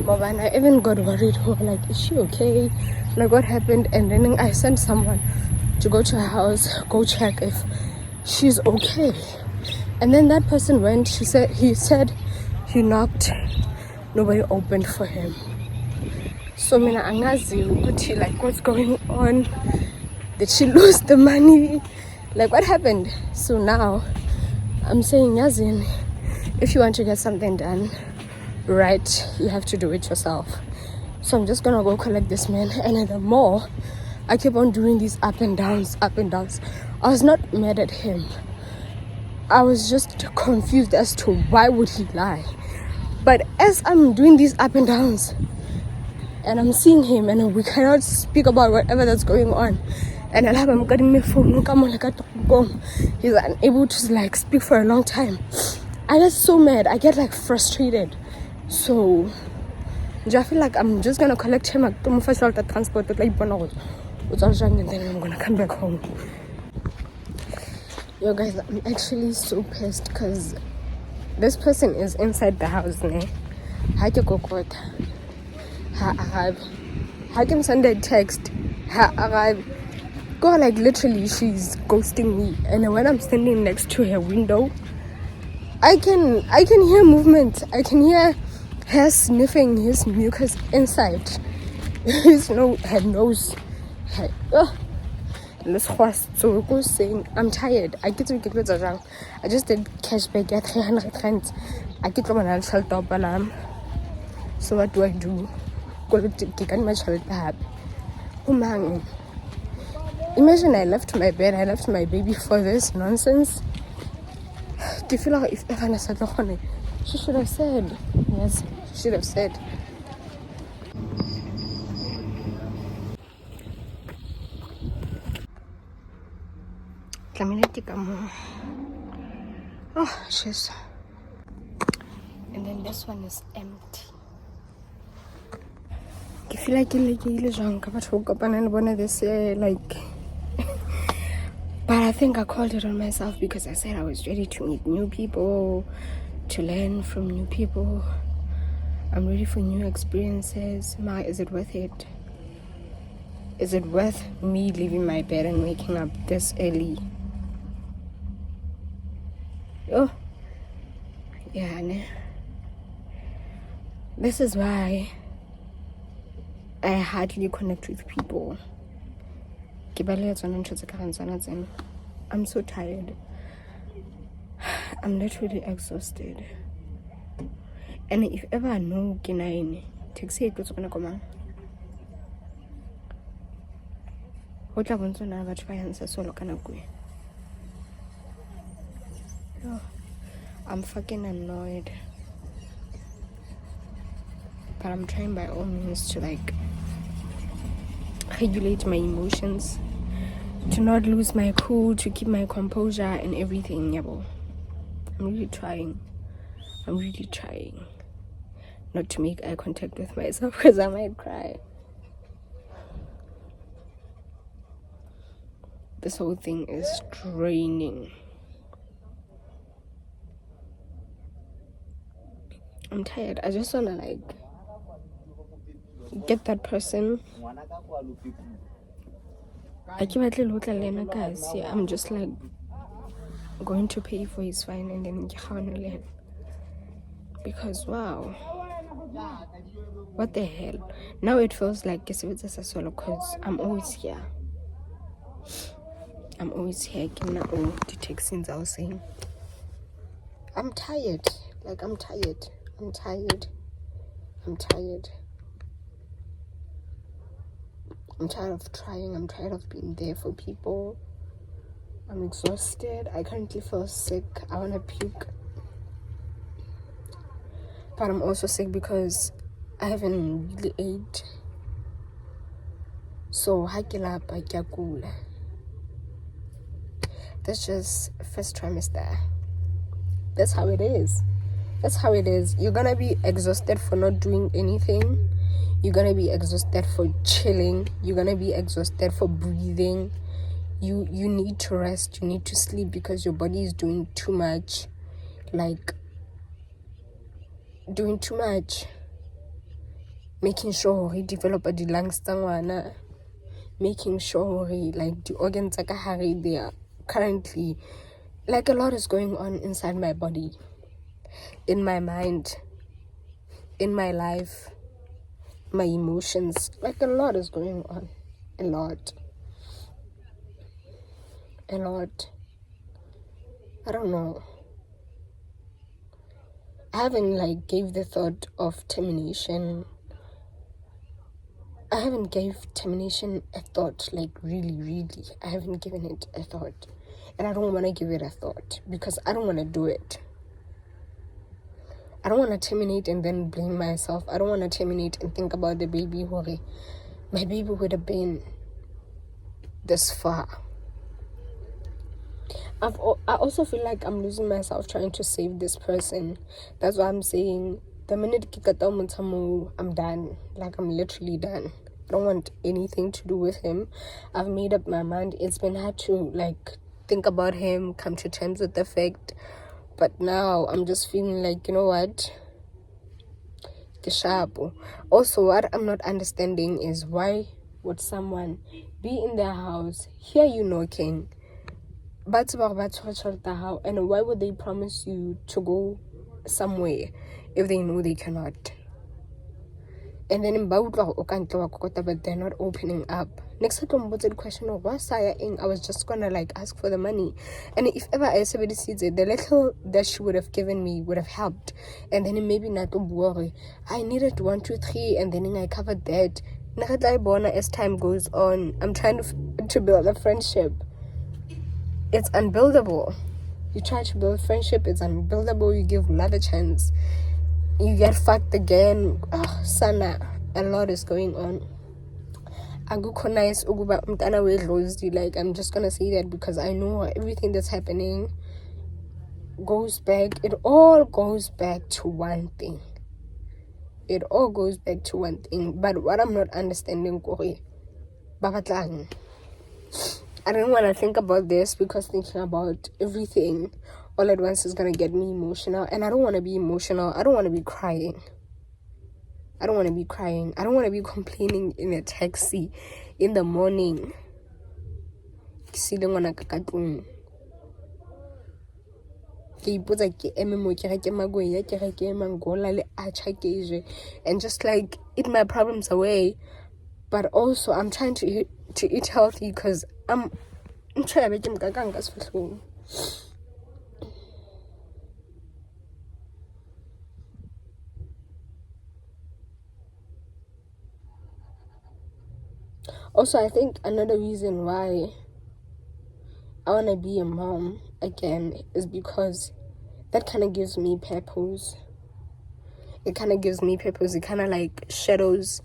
Mobile, I even got worried, like, is she okay? Like, what happened? And then I sent someone to go to her house, go check if she's okay. And then that person went, he said he knocked, nobody opened for him. So mina angazi ukuthi like what's going on? Did she lose the money? Like what happened? So now I'm saying Yazin, if you want to get something done right, you have to do it yourself. So I'm just gonna go collect this man, and the more I keep on doing these up and downs. I was not mad at him, I was just confused as to why would he lie. But as I'm doing these up and downs and I'm seeing him and we cannot speak about whatever that's going on, and I'm getting my phone, he's unable to like speak for a long time, I get so mad, I get like frustrated. So I feel like I'm just gonna collect him at the transport and then I'm gonna come back home. Yo guys, I'm actually so pissed because this person is inside the house. I can send a text. Go, like literally she's ghosting me, and when I'm standing next to her window, I can hear movement. I can hear her sniffing his mucus inside her nose. So go saying I'm tired. I just did cashback at 300 rand. I get from an top alarm. So what do I do? Go to get my child back. Imagine I left my bed, I left my baby for this nonsense. Do you feel like if Evan said she should have said? Yes, she should have said. Oh, jeez. And then this one is empty. I feel like like but I think I called it on myself because I said I was ready to meet new people, to learn from new people. I'm ready for new experiences. Is it worth it? Is it worth me leaving my bed and waking up this early? Oh, yeah. This is why I hardly connect with people. I'm so tired. I'm literally exhausted. And if ever I know Kinaini, taxi it was gonna come on. What I want to know about finance is solo can I'm fucking annoyed. But I'm trying by all means to like regulate my emotions, to not lose my cool, to keep my composure and everything. Yabo. I'm really trying not to make eye contact with myself because I might cry. This whole thing is draining. I'm tired. I just wanna like get that person. I'm just like going to pay for his fine and then learn. Because wow, what the hell? Now it feels like it's a solo because I'm always here. I'm always here. To take since I was saying. I'm tired. Like, I'm tired. I'm tired. I'm tired. I'm tired of trying. I'm tired of being there for people. I'm exhausted. I currently feel sick. I want to puke. But I'm also sick because I haven't really ate. So, that's just first trimester. That's how it is. That's how it is. You're gonna be exhausted for not doing anything. You're gonna be exhausted for chilling. You're gonna be exhausted for breathing. You need to rest. You need to sleep because your body is doing too much. Like, doing too much. Making sure he develop a lungs tangwana. Making sure like the organs are they are currently, like, a lot is going on inside my body, in my mind, in my life, my emotions. Like, a lot is going on. A lot. I don't know. I haven't like gave the thought of termination. I haven't gave termination a thought, like, really. I haven't given it a thought. And I don't want to give it a thought because I don't want to do it. I don't want to terminate and then blame myself. I don't want to terminate and think about the baby. My baby would have been this far. I also feel like I'm losing myself trying to save this person. That's why I'm saying the minute I'm done. Like, I'm literally done. I don't want anything to do with him. I've made up my mind. It's been hard to like think about him, come to terms with the fact. But now I'm just feeling like, you know what? Also, what I'm not understanding is why would someone be in their house, hear you knocking, and why would they promise you to go somewhere if they know they cannot? And then in but they're not opening up. Next time the question of why I was just gonna like ask for the money. And if ever I said the little that she would have given me would have helped. And then maybe not to worry. I needed 1, 2, 3, and then I covered that. As time goes on, I'm trying to build a friendship. It's unbuildable. You try to build friendship, it's unbuildable. You give love a chance, you get fucked again. Sana, a lot is going on. Like, I'm just gonna say that because I know everything that's happening goes back. It all goes back to one thing. But what I'm not understanding, I don't want to think about this because thinking about everything all at once is going to get me emotional. And I don't want to be emotional. I don't want to be crying. I don't want to be complaining in a taxi in the morning. And just like eat my problems away. But also I'm trying to eat healthy because I'm trying to make them. Also, I think another reason why I want to be a mom again is because that kind of gives me purpose. It kind of like shadows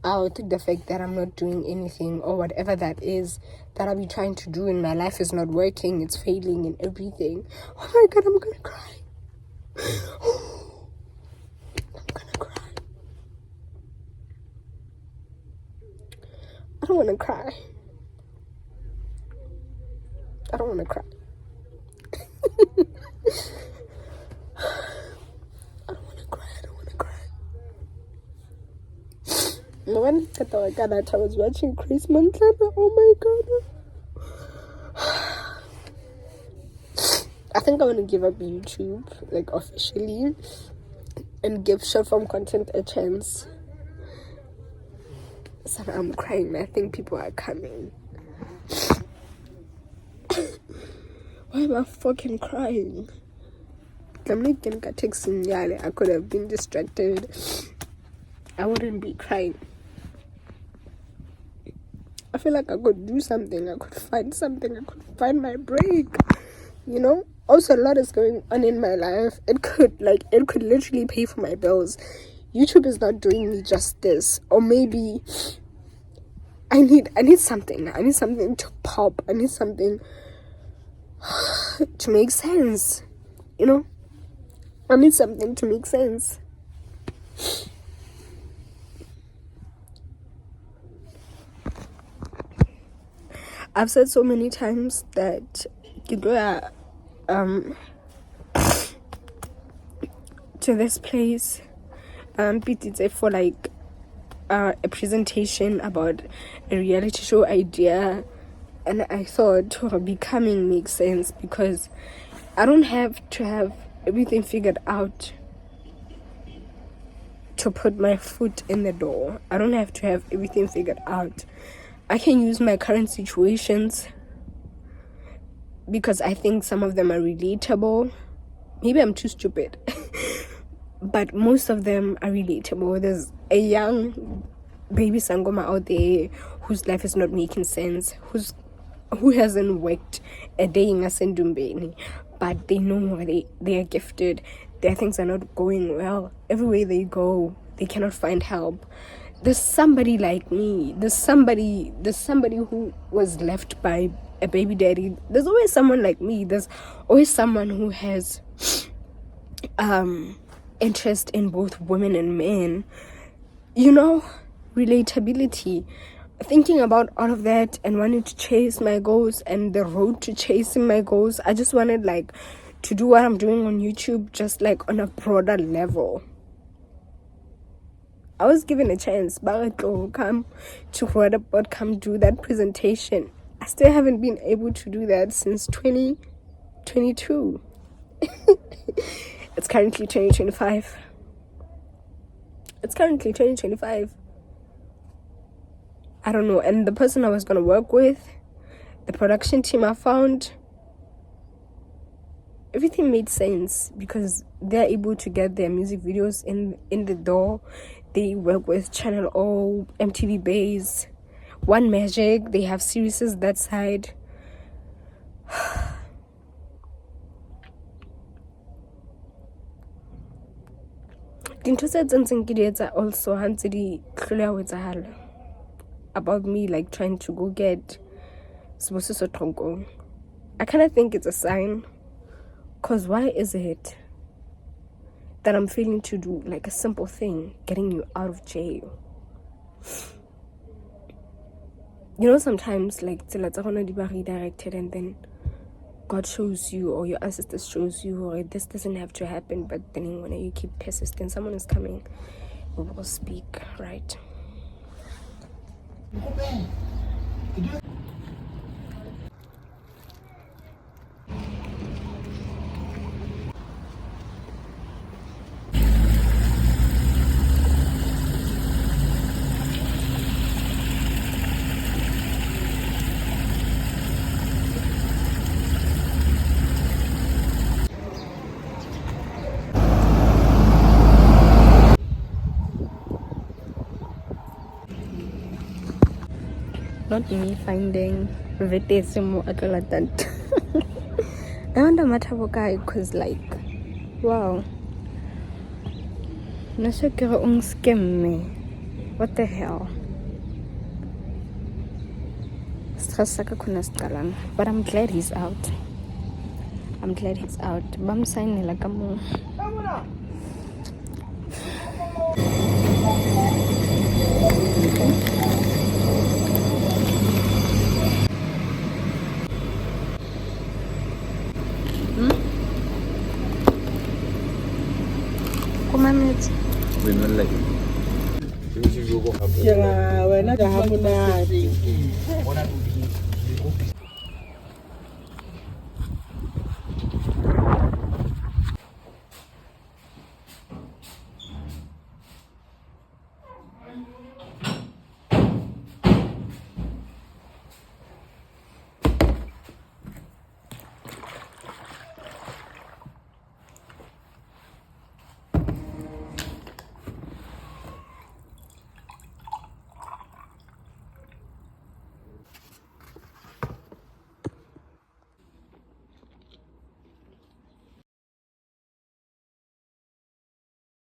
out the fact that I'm not doing anything or whatever that is that I'll be trying to do in my life is not working. It's failing and everything. Oh my God, I'm gonna cry. I'm gonna cry. I don't want to cry. I don't want to cry. When I was watching Chris Montana, oh my God. I think I want to give up YouTube, like, officially, and give short form content a chance. So I'm crying. I think people are coming. Why am I fucking crying? I'm not getting a text in Yale. I could have been distracted. I wouldn't be crying. I feel like I could do something. I could find something. I could find my break. You know? Also, a lot is going on in my life. It could literally pay for my bills. YouTube is not doing me justice. Or maybe I need something. I need something to pop. I need something to make sense. You know? I need something to make sense. I've said so many times that to this place for like a presentation about a reality show idea, and I thought becoming makes sense because I don't have to have everything figured out to put my foot in the door. I don't have to have everything figured out. I can use my current situations because I think some of them are relatable. Maybe I'm too stupid. But most of them are relatable. There's a young baby sangoma out there whose life is not making sense, who hasn't worked a day in a sendumbeni, but they know they are gifted. Their things are not going well. Everywhere they go, they cannot find help. There's somebody like me. There's somebody who was left by a baby daddy. There's always someone like me. There's always someone who has interest in both women and men. You know, relatability. Thinking about all of that and wanting to chase my goals and the road to chasing my goals, I just wanted like to do what I'm doing on YouTube, just like on a broader level. I was given a chance, but come to Rwanda, come do that presentation. I still haven't been able to do that since 2022. It's currently 2025. I don't know. And the person I was going to work with, the production team I found, everything made sense because they're able to get their music videos in the door. They work with Channel O, MTV Base, One Magic. They have series that side. Also about me like trying to go get I kind of think it's a sign, because why is it that I'm failing to do like a simple thing, getting you out of jail? You know, sometimes like it's redirected and then God shows you or your ancestors shows you or this doesn't have to happen, but then when you keep persisting, someone is coming who will speak, right? Not me finding Vetesimo Akalatant. I wonder Matabokai because like wow. Nashakira scam me. What the hell? But I'm glad he's out. Bam sign like a moon. Yeah, we're not a